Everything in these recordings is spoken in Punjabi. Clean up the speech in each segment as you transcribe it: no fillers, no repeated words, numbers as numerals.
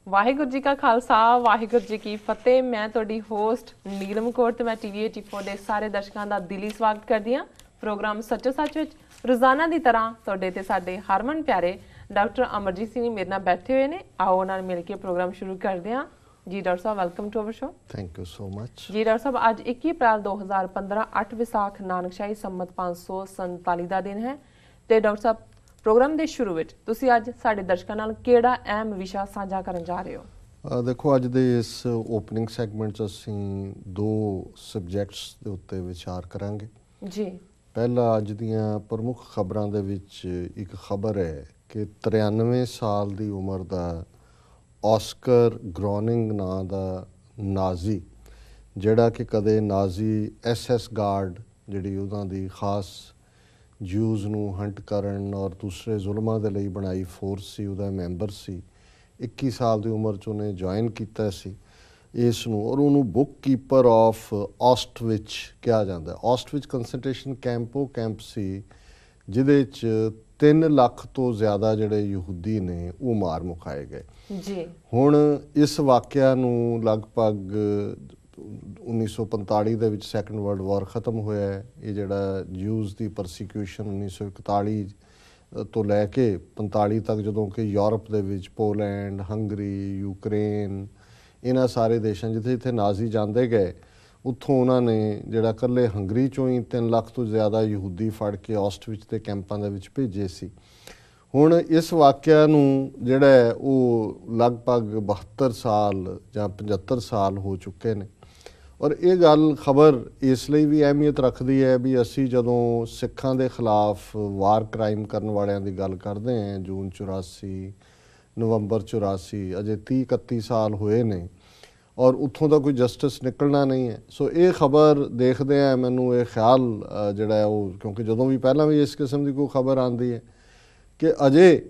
ਵਾਹਿਗੁਰੂ ਜੀ ਕਾ ਖਾਲਸਾ ਵਾਹਿਗੁਰੂ ਜੀ ਕੀ ਫਤਿਹ। ਮੈਂ ਤੁਹਾਡੀ ਹੋਸਟ ਨੀਲਮ ਕੌਰ ਤੇ ਮੈਂ ਟੀਵੀ 84 ਦੇ ਸਾਰੇ ਦਰਸ਼ਕਾਂ ਦਾ ਦਿਲੀ ਸਵਾਗਤ ਕਰਦੀ ਹਾਂ ਪ੍ਰੋਗਰਾਮ ਸੱਚੋ ਸੱਚ ਵਿੱਚ। ਰੋਜ਼ਾਨਾ ਦੀ ਤਰ੍ਹਾਂ ਤੁਹਾਡੇ ਤੇ ਸਾਡੇ ਹਰਮਨ ਪਿਆਰੇ ਡਾਕਟਰ ਅਮਰਜੀਤ ਸਿੰਘ ਮੇਰੇ ਨਾਲ ਬੈਠੇ ਹੋਏ ਨੇ। ਆਓ ਉਹਨਾਂ ਨਾਲ ਮਿਲ ਕੇ ਪ੍ਰੋਗਰਾਮ ਸ਼ੁਰੂ ਕਰਦੇ ਹਾਂ। ਜੀ ਡਾਕਟਰ ਸਾਹਿਬ, welcome to our show. Thank you so much. ਜੀ ਡਾਕਟਰ ਸਾਹਿਬ, ਅੱਜ 21 ਅਪ੍ਰੈਲ 2015 8 ਵਿਸਾਖ ਨਾਨਕਸ਼ਾਹੀ ਸੰਮਤ 547 ਦਾ ਦਿਨ ਹੈ ਤੇ ਡਾਕਟਰ ਸਾਹਿਬ ਪ੍ਰੋਗਰਾਮ ਦੇ ਸ਼ੁਰੂ ਵਿੱਚ ਤੁਸੀਂ ਅੱਜ ਸਾਡੇ ਦਰਸ਼ਕਾਂ ਨਾਲ ਕਿਹੜਾ ਅਹਿਮ ਵਿਸ਼ਾ ਸਾਂਝਾ ਕਰਨ ਜਾ ਰਹੇ ਹੋ? ਦੇਖੋ, ਅੱਜ ਦੇ ਇਸ ਓਪਨਿੰਗ ਸੈਗਮੈਂਟ 'ਚ ਅਸੀਂ ਦੋ ਸਬਜੈਕਟਸ ਦੇ ਉੱਤੇ ਵਿਚਾਰ ਕਰਾਂਗੇ। ਜੀ, ਪਹਿਲਾ, ਅੱਜ ਦੀਆਂ ਪ੍ਰਮੁੱਖ ਖਬਰਾਂ ਦੇ ਵਿੱਚ ਇੱਕ ਖਬਰ ਹੈ ਕਿ 93 ਸਾਲ ਦੀ ਉਮਰ ਦਾ ਆਸਕਰ ਗਰੋਨਿੰਗ ਨਾਂ ਦਾ ਨਾਜ਼ੀ, ਜਿਹੜਾ ਕਿ ਕਦੇ ਨਾਜ਼ੀ SS ਗਾਰਡ ਜਿਹੜੀ ਉਹਨਾਂ ਦੀ ਖਾਸ ਜਿਊਜ਼ ਨੂੰ ਹੰਟ ਕਰਨ ਔਰ ਦੂਸਰੇ ਜ਼ੁਲਮਾਂ ਦੇ ਲਈ ਬਣਾਈ ਫੋਰਸ ਸੀ, ਉਹਦਾ ਮੈਂਬਰ ਸੀ। 21 ਸਾਲ ਦੀ ਉਮਰ 'ਚ ਉਹਨੇ ਜੁਆਇਨ ਕੀਤਾ ਸੀ ਇਸ ਨੂੰ, ਔਰ ਉਹਨੂੰ ਬੁੱਕ ਕੀਪਰ ਆਫ ਆਸਟਵਿਚ ਕਿਹਾ ਜਾਂਦਾ। ਆਸਟਵਿਚ ਕੰਸੈਂਟਰੇਸ਼ਨ ਕੈਂਪ ਉਹ ਕੈਂਪ ਸੀ ਜਿਹਦੇ 'ਚ 3 ਲੱਖ ਤੋਂ ਜ਼ਿਆਦਾ ਜਿਹੜੇ ਯਹੂਦੀ ਨੇ ਉਹ ਮਾਰ ਮੁਕਾਏ ਗਏ। ਜੀ, ਹੁਣ ਇਸ ਵਾਕਿਆ ਨੂੰ ਲਗਭਗ 1945 ਦੇ ਵਿੱਚ ਸੈਕੰਡ ਵਰਲਡ ਵਾਰ ਖ਼ਤਮ ਹੋਇਆ ਹੈ। ਇਹ ਜਿਹੜਾ ਜਿਊਜ਼ ਦੀ ਪਰਸੀਕਿਊਸ਼ਨ 1941 ਤੋਂ ਲੈ ਕੇ 45 ਤੱਕ, ਜਦੋਂ ਕਿ ਯੂਰਪ ਦੇ ਵਿੱਚ ਪੋਲੈਂਡ, ਹੰਗਰੀ, ਯੂਕਰੇਨ, ਇਹਨਾਂ ਸਾਰੇ ਦੇਸ਼ਾਂ ਜਿੱਥੇ ਜਿੱਥੇ ਨਾਜ਼ੀ ਜਾਂਦੇ ਗਏ, ਉੱਥੋਂ ਉਹਨਾਂ ਨੇ ਜਿਹੜਾ ਇਕੱਲੇ ਹੰਗਰੀ 'ਚੋਂ ਹੀ 3 ਲੱਖ ਤੋਂ ਜ਼ਿਆਦਾ ਯਹੂਦੀ ਫੜ ਕੇ ਆਸਟਵਿਚ ਦੇ ਕੈਂਪਾਂ ਦੇ ਵਿੱਚ ਭੇਜੇ ਸੀ। ਹੁਣ ਇਸ ਵਾਕਿਆ ਨੂੰ ਜਿਹੜਾ ਹੈ ਉਹ ਲਗਭਗ 72 ਸਾਲ ਜਾਂ 75 ਸਾਲ ਹੋ ਚੁੱਕੇ ਨੇ। ਔਰ ਇਹ ਗੱਲ ਖਬਰ ਇਸ ਲਈ ਵੀ ਅਹਿਮੀਅਤ ਰੱਖਦੀ ਹੈ ਵੀ ਅਸੀਂ ਜਦੋਂ ਸਿੱਖਾਂ ਦੇ ਖਿਲਾਫ ਵਾਰ ਕ੍ਰਾਈਮ ਕਰਨ ਵਾਲਿਆਂ ਦੀ ਗੱਲ ਕਰਦੇ ਹਾਂ, ਜੂਨ 84, ਨਵੰਬਰ 84, ਅਜੇ 30-31 ਸਾਲ ਹੋਏ ਨੇ ਔਰ ਉੱਥੋਂ ਦਾ ਕੋਈ ਜਸਟਿਸ ਨਿਕਲਣਾ ਨਹੀਂ ਹੈ। ਸੋ ਇਹ ਖਬਰ ਦੇਖਦੇ ਹਾਂ ਮੈਨੂੰ ਇਹ ਖਿਆਲ ਜਿਹੜਾ ਹੈ ਉਹ, ਕਿਉਂਕਿ ਜਦੋਂ ਵੀ ਪਹਿਲਾਂ ਵੀ ਇਸ ਕਿਸਮ ਦੀ ਕੋਈ ਖਬਰ ਆਉਂਦੀ ਹੈ ਕਿ ਅਜੇ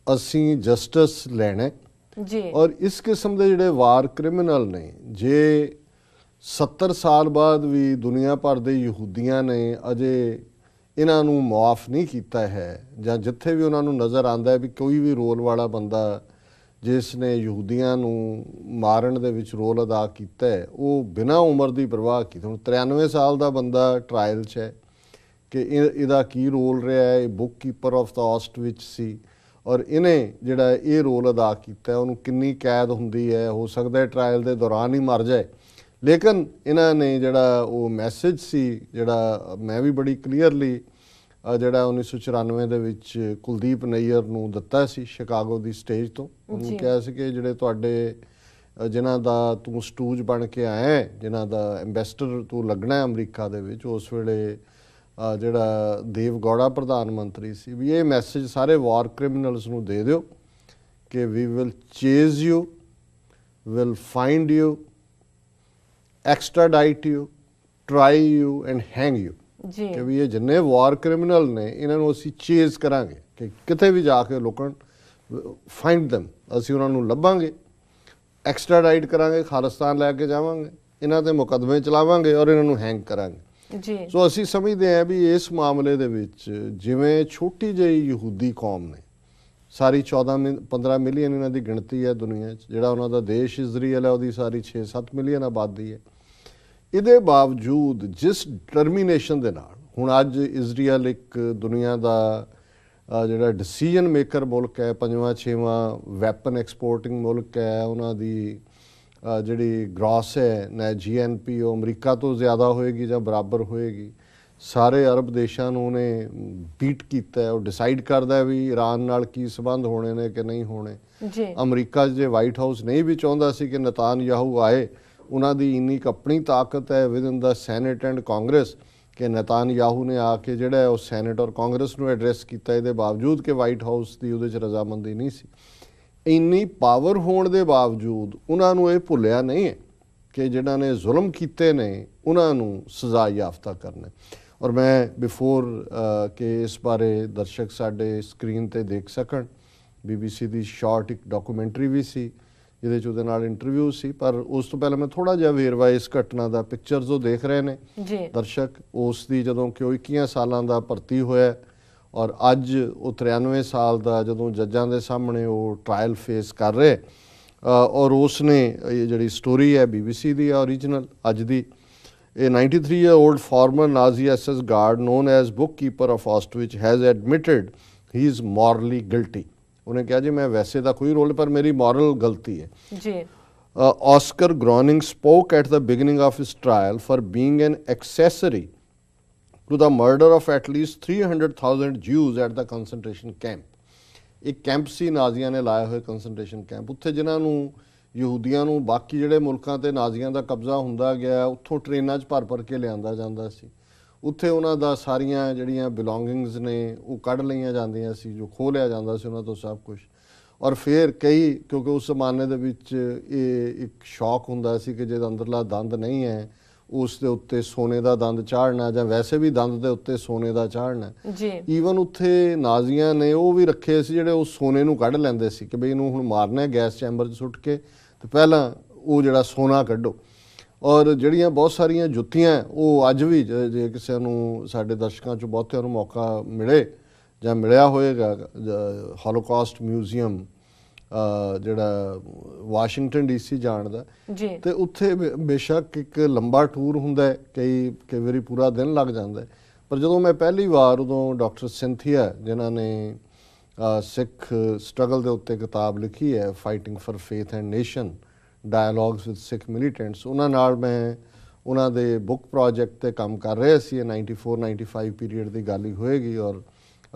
ਅਸੀਂ ਜਸਟਿਸ ਲੈਣਾ ਜੀ, ਔਰ ਇਸ ਕਿਸਮ ਦੇ ਜਿਹੜੇ ਵਾਰ ਕ੍ਰਿਮੀਨਲ ਨੇ, ਜੇ 70 ਸਾਲ ਬਾਅਦ ਵੀ ਦੁਨੀਆ ਭਰ ਦੇ ਯਹੂਦੀਆਂ ਨੇ ਅਜੇ ਇਹਨਾਂ ਨੂੰ ਮੁਆਫ ਨਹੀਂ ਕੀਤਾ ਹੈ, ਜਾਂ ਜਿੱਥੇ ਵੀ ਉਹਨਾਂ ਨੂੰ ਨਜ਼ਰ ਆਉਂਦਾ ਹੈ ਵੀ ਕੋਈ ਵੀ ਰੋਲ ਵਾਲਾ ਬੰਦਾ ਜਿਸ ਨੇ ਯਹੂਦੀਆਂ ਨੂੰ ਮਾਰਨ ਦੇ ਵਿੱਚ ਰੋਲ ਅਦਾ ਕੀਤਾ ਹੈ, ਉਹ ਬਿਨਾਂ ਉਮਰ ਦੀ ਪਰਵਾਹ ਕੀਤੇ। ਹੁਣ 93 ਸਾਲ ਦਾ ਬੰਦਾ ਟਰਾਇਲ 'ਚ ਹੈ ਕਿ ਇਹਦਾ ਕੀ ਰੋਲ ਰਿਹਾ ਹੈ। ਇਹ ਬੁੱਕ ਕੀਪਰ ਆਫ ਦਾ ਆਸਟਵਿਚ ਸੀ ਔਰ ਇਹਨੇ ਜਿਹੜਾ ਇਹ ਰੋਲ ਅਦਾ ਕੀਤਾ, ਉਹਨੂੰ ਕਿੰਨੀ ਕੈਦ ਹੁੰਦੀ ਹੈ, ਹੋ ਸਕਦਾ ਹੈ ਟਰਾਇਲ ਦੇ ਦੌਰਾਨ ਹੀ ਮਰ ਜਾਏ। ਲੇਕਿਨ ਇਹਨਾਂ ਨੇ ਜਿਹੜਾ ਉਹ ਮੈਸੇਜ ਸੀ, ਜਿਹੜਾ ਮੈਂ ਵੀ ਬੜੀ ਕਲੀਅਰਲੀ ਜਿਹੜਾ 1994 ਦੇ ਵਿੱਚ ਕੁਲਦੀਪ ਨਈਅਰ ਨੂੰ ਦਿੱਤਾ ਸੀ ਸ਼ਿਕਾਗੋ ਦੀ ਸਟੇਜ ਤੋਂ, ਉਹਨੂੰ ਕਿਹਾ ਸੀ ਕਿ ਜਿਹੜੇ ਤੁਹਾਡੇ ਜਿਨ੍ਹਾਂ ਦਾ ਤੂੰ ਸਟੂਜ ਬਣ ਕੇ ਆਇਆ, ਜਿਨ੍ਹਾਂ ਦਾ ਐਂਬੈਸਡਰ ਤੂੰ ਲੱਗਣਾ ਅਮਰੀਕਾ ਦੇ ਵਿੱਚ, ਉਸ ਵੇਲੇ ਜਿਹੜਾ ਦੇਵ ਗੌੜਾ ਪ੍ਰਧਾਨ ਮੰਤਰੀ ਸੀ, ਵੀ ਇਹ ਮੈਸੇਜ ਸਾਰੇ ਵਾਰ ਕ੍ਰਿਮੀਨਲਸ ਨੂੰ ਦੇ ਦਿਓ ਕਿ we will chase you, will find you, extradite you, try you and hang you. ਕਿ ਵੀ ਇਹ ਜਿੰਨੇ ਵਾਰ ਕ੍ਰਿਮੀਨਲ ਨੇ ਇਹਨਾਂ ਨੂੰ ਅਸੀਂ ਚੇਜ਼ ਕਰਾਂਗੇ ਕਿ ਕਿਤੇ ਵੀ ਜਾ ਕੇ ਲੁਕਣ, ਫਾਈਂਡ ਦੈਮ, ਅਸੀਂ ਉਹਨਾਂ ਨੂੰ ਲੱਭਾਂਗੇ, ਐਕਸਟਰਾਡਾਈਟ ਕਰਾਂਗੇ, ਖਾਲਿਸਤਾਨ ਲੈ ਕੇ ਜਾਵਾਂਗੇ, ਇਹਨਾਂ ਤੇ ਮੁਕੱਦਮੇ ਚਲਾਵਾਂਗੇ ਔਰ ਇਹਨਾਂ ਨੂੰ ਹੈਂਗ ਕਰਾਂਗੇ। ਜੀ, ਸੋ ਅਸੀਂ ਸਮਝਦੇ ਹਾਂ ਵੀ ਇਸ ਮਾਮਲੇ ਦੇ ਵਿੱਚ ਜਿਵੇਂ ਛੋਟੀ ਜਿਹੀ ਯਹੂਦੀ ਕੌਮ ਨੇ, ਸਾਰੀ 14-15 ਮਿਲੀਅਨ ਇਹਨਾਂ ਦੀ ਗਿਣਤੀ ਹੈ ਦੁਨੀਆ 'ਚ, ਜਿਹੜਾ ਉਹਨਾਂ ਦਾ ਦੇਸ਼ ਇਜ਼ਰਾਈਲ ਹੈ ਉਹਦੀ ਸਾਰੀ 6-7 ਮਿਲੀਅਨ ਆਬਾਦੀ ਹੈ। ਇਹਦੇ ਬਾਵਜੂਦ ਜਿਸ ਡਿਟਰਮੀਨੇਸ਼ਨ ਦੇ ਨਾਲ ਹੁਣ ਅੱਜ ਇਜ਼ਰਾਈਲ ਇੱਕ ਦੁਨੀਆ ਦਾ ਜਿਹੜਾ ਡਿਸੀਜਨ ਮੇਕਰ ਮੁਲਕ ਹੈ, 5ਵਾਂ-6ਵਾਂ ਵੈਪਨ ਐਕਸਪੋਰਟਿੰਗ ਮੁਲਕ ਹੈ, ਉਹਨਾਂ ਦੀ ਜਿਹੜੀ ਗ੍ਰਾਸ ਹੈ ਨਾ GNP ਉਹ ਅਮਰੀਕਾ ਤੋਂ ਜ਼ਿਆਦਾ ਹੋਏਗੀ ਜਾਂ ਬਰਾਬਰ ਹੋਏਗੀ। ਸਾਰੇ ਅਰਬ ਦੇਸ਼ਾਂ ਨੂੰ ਉਹਨੇ ਬੀਟ ਕੀਤਾ ਹੈ। ਉਹ ਡਿਸਾਈਡ ਕਰਦਾ ਵੀ ਈਰਾਨ ਨਾਲ ਕੀ ਸੰਬੰਧ ਹੋਣੇ ਨੇ ਕਿ ਨਹੀਂ ਹੋਣੇ। ਅਮਰੀਕਾ 'ਚ ਜੇ ਵਾਈਟ ਹਾਊਸ ਨਹੀਂ ਵੀ ਚਾਹੁੰਦਾ ਸੀ ਕਿ ਨਤਾਨਯਾਹੂ ਆਏ, ਉਹਨਾਂ ਦੀ ਇੰਨੀ ਕੁ ਆਪਣੀ ਤਾਕਤ ਹੈ within the senate and Congress ਕਿ ਨਤਾਨਯਾਹੂ ਨੇ ਆ ਕੇ ਜਿਹੜਾ ਉਹ ਸੈਨੇਟ ਔਰ ਕਾਂਗਰਸ ਨੂੰ ਐਡਰੈਸ ਕੀਤਾ, ਇਹਦੇ ਬਾਵਜੂਦ ਕਿ ਵਾਈਟ ਹਾਊਸ ਦੀ ਉਹਦੇ 'ਚ ਰਜ਼ਾਮੰਦੀ ਨਹੀਂ ਸੀ। ਇੰਨੀ ਪਾਵਰ ਹੋਣ ਦੇ ਬਾਵਜੂਦ ਉਹਨਾਂ ਨੂੰ ਇਹ ਭੁੱਲਿਆ ਨਹੀਂ ਹੈ ਕਿ ਜਿਨ੍ਹਾਂ ਨੇ ਜ਼ੁਲਮ ਕੀਤੇ ਨੇ ਉਹਨਾਂ ਨੂੰ ਸਜ਼ਾ ਯਾਫਤਾ ਕਰਨਾ। ਔਰ ਮੈਂ ਬਿਫੋਰ ਕਿ ਇਸ ਬਾਰੇ ਦਰਸ਼ਕ ਸਾਡੇ ਸਕਰੀਨ 'ਤੇ ਦੇਖ ਸਕਣ, BBC ਦੀ ਸ਼ਾਰਟ ਇੱਕ ਡਾਕੂਮੈਂਟਰੀ ਵੀ ਸੀ ਜਿਹਦੇ 'ਚ ਉਹਦੇ ਨਾਲ ਇੰਟਰਵਿਊ ਸੀ, ਪਰ ਉਸ ਤੋਂ ਪਹਿਲਾਂ ਮੈਂ ਥੋੜ੍ਹਾ ਜਿਹਾ ਵੇਰਵਾ ਇਸ ਘਟਨਾ ਦਾ, ਪਿਕਚਰਸ ਉਹ ਦੇਖ ਰਹੇ ਨੇ ਦਰਸ਼ਕ, ਉਸ ਦੀ ਜਦੋਂ ਕਿ ਉਹ 21 ਸਾਲਾਂ ਦਾ ਭਰਤੀ ਹੋਇਆ ਔਰ ਅੱਜ ਉਹ 93 ਸਾਲ ਦਾ ਜਦੋਂ ਜੱਜਾਂ ਦੇ ਸਾਹਮਣੇ ਉਹ ਟਰਾਇਲ ਫੇਸ ਕਰ ਰਹੇ ਔਰ ਉਸ ਨੇ ਇਹ ਜਿਹੜੀ ਸਟੋਰੀ ਹੈ BBC ਦੀ ਹੈ ਓਰੀਜਨਲ ਅੱਜ ਦੀ। A 93-year-old former Nazi SS guard known as bookkeeper of Auschwitz has admitted he is morally guilty. ਉਹਨੇ ਕਿਹਾ ਜੀ ਮੈਂ ਵੈਸੇ ਤਾਂ ਕੋਈ ਰੋਲ ਪਰ ਮੇਰੀ ਮੋਰਲ ਗਲਤੀ ਹੈ ਜੀ। Oscar Groening spoke at the beginning of his trial for being an accessory to the murder of at least 300,000 Jews at the concentration camp. ਇੱਕ ਕੈਂਪ ਸੀ ਨਾਜ਼ੀਆਂ ਨੇ ਲਾਏ ਹੋਏ ਕੰਸਨਟ੍ਰੇਸ਼ਨ ਕੈਂਪ, ਉੱਥੇ ਜਿਨ੍ਹਾਂ ਨੂੰ ਯਹੂਦੀਆਂ ਨੂੰ ਬਾਕੀ ਜਿਹੜੇ ਮੁਲਕਾਂ ਤੇ ਨਾਜ਼ੀਆਂ ਦਾ ਕਬਜ਼ਾ ਹੁੰਦਾ ਗਿਆ ਉੱਥੋਂ ਟ੍ਰੇਨਾਂ 'ਚ ਭਰ ਕੇ ਲਿਆਂਦਾ ਜਾਂਦਾ ਸੀ। ਉੱਥੇ ਉਹਨਾਂ ਦਾ ਸਾਰੀਆਂ ਜਿਹੜੀਆਂ ਬਿਲੋਂਗਿੰਗਸ ਨੇ ਉਹ ਕੱਢ ਲਈਆਂ ਜਾਂਦੀਆਂ ਸੀ, ਜੋ ਖੋਹ ਲਿਆ ਜਾਂਦਾ ਸੀ ਉਹਨਾਂ ਤੋਂ ਸਭ ਕੁਝ। ਔਰ ਫਿਰ ਕਈ, ਕਿਉਂਕਿ ਉਸ ਜ਼ਮਾਨੇ ਦੇ ਵਿੱਚ ਇਹ ਇੱਕ ਸ਼ੌਕ ਹੁੰਦਾ ਸੀ ਕਿ ਜੇ ਅੰਦਰਲਾ ਦੰਦ ਨਹੀਂ ਹੈ ਉਸ ਦੇ ਉੱਤੇ ਸੋਨੇ ਦਾ ਦੰਦ ਚਾੜਨਾ, ਜਾਂ ਵੈਸੇ ਵੀ ਦੰਦ ਦੇ ਉੱਤੇ ਸੋਨੇ ਦਾ ਚਾੜਨਾ ਜੀ। ਈਵਨ ਉੱਥੇ ਨਾਜ਼ੀਆਂ ਨੇ ਉਹ ਵੀ ਰੱਖੇ ਸੀ ਜਿਹੜੇ ਉਸ ਸੋਨੇ ਨੂੰ ਕੱਢ ਲੈਂਦੇ ਸੀ ਕਿ ਬਈ ਇਹਨੂੰ ਹੁਣ ਮਾਰਨਾ ਗੈਸ ਚੈਂਬਰ 'ਚ ਸੁੱਟ ਕੇ, ਤੇ ਪਹਿਲਾਂ ਉਹ ਜਿਹੜਾ ਸੋਨਾ ਕੱਢੋ। ਔਰ ਜਿਹੜੀਆਂ ਬਹੁਤ ਸਾਰੀਆਂ ਜੁੱਤੀਆਂ ਉਹ ਅੱਜ ਵੀ ਜੇ ਕਿਸੇ ਨੂੰ ਸਾਡੇ ਦਰਸ਼ਕਾਂ 'ਚੋਂ ਬਹੁਤਿਆਂ ਨੂੰ ਮੌਕਾ ਮਿਲੇ ਜਾਂ ਮਿਲਿਆ ਹੋਏਗਾ, ਹੋਲੋਕਾਸਟ ਮਿਊਜ਼ੀਅਮ ਜਿਹੜਾ ਵਾਸ਼ਿੰਗਟਨ DC ਜਾਣ ਦਾ, ਤੇ ਉੱਥੇ ਬੇਸ਼ੱਕ ਇੱਕ ਲੰਬਾ ਟੂਰ ਹੁੰਦਾ, ਕਈ ਵਾਰੀ ਪੂਰਾ ਦਿਨ ਲੱਗ ਜਾਂਦਾ। ਪਰ ਜਦੋਂ ਮੈਂ ਪਹਿਲੀ ਵਾਰ ਉਦੋਂ ਡਾਕਟਰ ਸਿੰਥੀਆ ਜਿਨ੍ਹਾਂ ਨੇ ਸਿੱਖ ਸਟਰਗਲ ਦੇ ਉੱਤੇ ਕਿਤਾਬ ਲਿਖੀ ਹੈ fighting for faith and nation, dialogues with Sikh militants, ਉਹਨਾਂ ਨਾਲ ਮੈਂ ਉਹਨਾਂ ਦੇ ਬੁੱਕ ਪ੍ਰੋਜੈਕਟ ਤੇ ਕੰਮ ਕਰ ਰਹੇ ਸੀ। 94-95 ਪੀਰੀਅਡ ਦੀ ਗੱਲ ਹੀ ਹੋਏਗੀ ਔਰ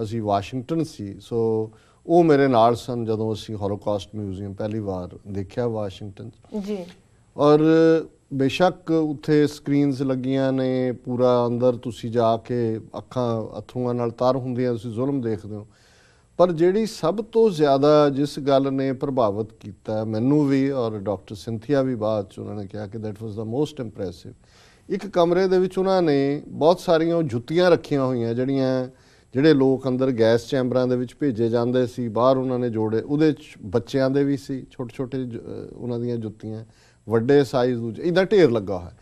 ਅਸੀਂ ਵਾਸ਼ਿੰਗਟਨ ਸੀ। ਸੋ ਉਹ ਮੇਰੇ ਨਾਲ ਸਨ ਜਦੋਂ ਅਸੀਂ ਹੋਲੋਕਾਸਟ ਮਿਊਜ਼ੀਅਮ ਪਹਿਲੀ ਵਾਰ ਦੇਖਿਆ ਵਾਸ਼ਿੰਗਟਨ ਜੀ। ਔਰ ਬੇਸ਼ੱਕ ਉੱਥੇ ਸਕਰੀਨਸ ਲੱਗੀਆਂ ਨੇ, ਪੂਰਾ ਅੰਦਰ ਤੁਸੀਂ ਜਾ ਕੇ ਅੱਖਾਂ ਅਥਰੂਆਂ ਨਾਲ ਤਰ ਹੁੰਦੀਆਂ, ਤੁਸੀਂ ਜ਼ੁਲਮ ਦੇਖਦੇ ਹੋ। ਪਰ ਜਿਹੜੀ ਸਭ ਤੋਂ ਜ਼ਿਆਦਾ ਜਿਸ ਗੱਲ ਨੇ ਪ੍ਰਭਾਵਿਤ ਕੀਤਾ ਮੈਨੂੰ ਵੀ ਔਰ ਡਾਕਟਰ ਸਿੰਥੀਆ ਵੀ ਬਾਅਦ 'ਚ ਉਹਨਾਂ ਨੇ ਕਿਹਾ ਕਿ that was the most impressive, ਇੱਕ ਕਮਰੇ ਦੇ ਵਿੱਚ ਉਹਨਾਂ ਨੇ ਬਹੁਤ ਸਾਰੀਆਂ ਜੁੱਤੀਆਂ ਰੱਖੀਆਂ ਹੋਈਆਂ ਜਿਹੜੇ ਲੋਕ ਅੰਦਰ ਗੈਸ ਚੈਂਬਰਾਂ ਦੇ ਵਿੱਚ ਭੇਜੇ ਜਾਂਦੇ ਸੀ, ਬਾਹਰ ਉਹਨਾਂ ਨੇ ਜੋੜੇ, ਉਹਦੇ 'ਚ ਬੱਚਿਆਂ ਦੇ ਵੀ ਸੀ ਛੋਟੇ ਉਹਨਾਂ ਦੀਆਂ ਜੁੱਤੀਆਂ, ਵੱਡੇ ਸਾਈਜ਼ ਦੂਜੇ, ਇੱਦਾਂ ਢੇਰ ਲੱਗਾ ਹੋਇਆ।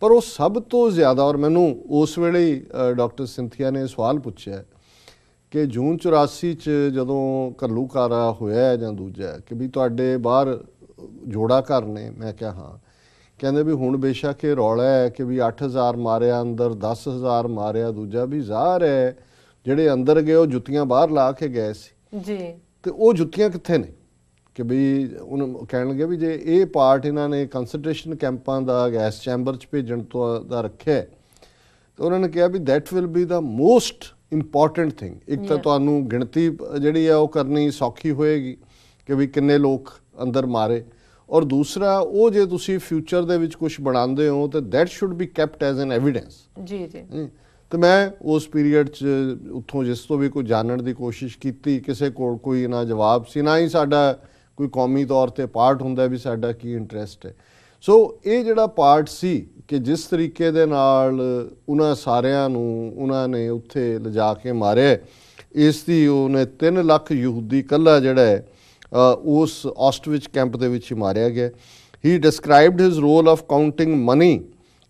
ਪਰ ਉਹ ਸਭ ਤੋਂ ਜ਼ਿਆਦਾ, ਔਰ ਮੈਨੂੰ ਉਸ ਵੇਲੇ ਹੀ ਡਾਕਟਰ ਸਿੰਥੀਆ ਨੇ ਸਵਾਲ ਪੁੱਛਿਆ ਕਿ ਜੂਨ 84 'ਚ ਜਦੋਂ ਘੱਲੂਘਾਰਾ ਹੋਇਆ ਜਾਂ ਦੂਜਾ ਕਿ ਵੀ ਤੁਹਾਡੇ ਬਾਹਰ ਜੋੜਾ ਘਰ ਨੇ, ਮੈਂ ਕਿਹਾ ਹਾਂ। ਕਹਿੰਦੇ ਵੀ ਹੁਣ ਬੇਸ਼ੱਕ ਇਹ ਰੌਲਾ ਹੈ ਕਿ ਵੀ 8000 ਮਾਰਿਆ ਅੰਦਰ, 10000 ਮਾਰਿਆ ਦੂਜਾ, ਵੀ ਜ਼ਾਹਰ ਹੈ ਜਿਹੜੇ ਅੰਦਰ ਗਏ ਉਹ ਜੁੱਤੀਆਂ ਬਾਹਰ ਲਾ ਕੇ ਗਏ ਸੀ ਜੀ, ਤੇ ਉਹ ਜੁੱਤੀਆਂ ਕਿੱਥੇ ਨੇ? ਕਿ ਵੀ ਉਹਨੂੰ ਕਹਿਣ ਲੱਗੇ ਵੀ ਜੇ ਇਹ ਪਾਰਟ ਇਹਨਾਂ ਨੇ ਕੰਸਨਟ੍ਰੇਸ਼ਨ ਕੈਂਪਾਂ ਦਾ ਗੈਸ ਚੈਂਬਰ 'ਚ ਭੇਜਣ ਤੋਂ ਦਾ ਰੱਖਿਆ, ਤੇ ਉਹਨਾਂ ਨੇ ਕਿਹਾ ਵੀ that will be the most important thing. ਇੱਕ ਤਾਂ ਤੁਹਾਨੂੰ ਗਿਣਤੀ ਜਿਹੜੀ ਆ ਉਹ ਕਰਨੀ ਸੌਖੀ ਹੋਏਗੀ ਕਿ ਵੀ ਕਿੰਨੇ ਲੋਕ ਅੰਦਰ ਮਾਰੇ, ਔਰ ਦੂਸਰਾ ਉਹ ਜੇ ਤੁਸੀਂ ਫਿਊਚਰ ਦੇ ਵਿੱਚ ਕੁਝ ਬਣਾਉਂਦੇ ਹੋ ਤਾਂ that should be kept as an evidence ਜੀ। ਤੇ ਮੈਂ ਉਸ ਪੀਰੀਅਡ 'ਚ ਉੱਥੋਂ ਜਿਸ ਤੋਂ ਵੀ ਕੋਈ ਜਾਣਨ ਦੀ ਕੋਸ਼ਿਸ਼ ਕੀਤੀ, ਕਿਸੇ ਕੋਲ ਕੋਈ ਨਾ ਜਵਾਬ ਸੀ, ਨਾ ਹੀ ਸਾਡਾ ਕੋਈ ਕੌਮੀ ਤੌਰ ਤੇ ਪਾਰਟ ਹੁੰਦਾ ਵੀ ਸਾਡਾ ਕੀ ਇੰਟਰਸਟ ਹੈ। ਸੋ ਇਹ ਜਿਹੜਾ ਪਾਰਟ ਸੀ ਕਿ ਜਿਸ ਤਰੀਕੇ ਦੇ ਨਾਲ ਉਹਨਾਂ ਸਾਰਿਆਂ ਨੂੰ ਉਹਨਾਂ ਨੇ ਉੱਥੇ ਲਿਜਾ ਕੇ ਮਾਰਿਆ, ਇਸ ਦੀ ਉਹਨੇ 3 ਲੱਖ ਯਹੂਦੀ ਇਕੱਲਾ ਜਿਹੜਾ ਹੈ ਉਸ ਆਸਟਵਿਚ ਕੈਂਪ ਦੇ ਵਿੱਚ ਹੀ ਮਾਰਿਆ ਗਿਆ। He described his role of counting money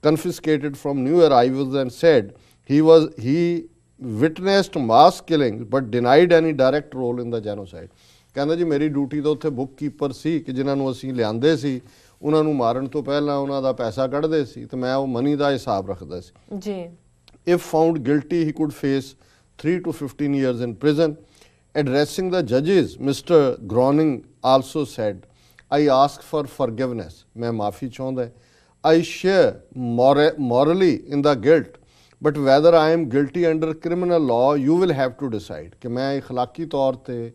confiscated from new arrivals and said he witnessed mass killings but denied any direct role in the genocide. ਕਹਿੰਦਾ ਜੀ ਮੇਰੀ ਡਿਊਟੀ ਤਾਂ ਉੱਥੇ ਬੁੱਕ ਕੀਪਰ ਸੀ ਕਿ ਜਿਨ੍ਹਾਂ ਨੂੰ ਅਸੀਂ ਲਿਆਂਦੇ ਸੀ ਉਹਨਾਂ ਨੂੰ ਮਾਰਨ ਤੋਂ ਪਹਿਲਾਂ ਉਹਨਾਂ ਦਾ ਪੈਸਾ ਕੱਢਦੇ ਸੀ, ਤੇ ਮੈਂ ਉਹ ਮਨੀ ਦਾ ਹਿਸਾਬ ਰੱਖਦਾ ਸੀ ਜੀ। If found guilty, he could face 3 to 15 years in prison. Addressing the judges, Mr. Groening also said, I ask for forgiveness. ਮੈਂ ਮਾਫੀ ਚਾਹੁੰਦਾ। I share morally in the guilt, but whether I am guilty under criminal law, you will have to decide. ਕਿ ਮੈਂ ਇਖਲਾਕੀ ਤੌਰ ਤੇ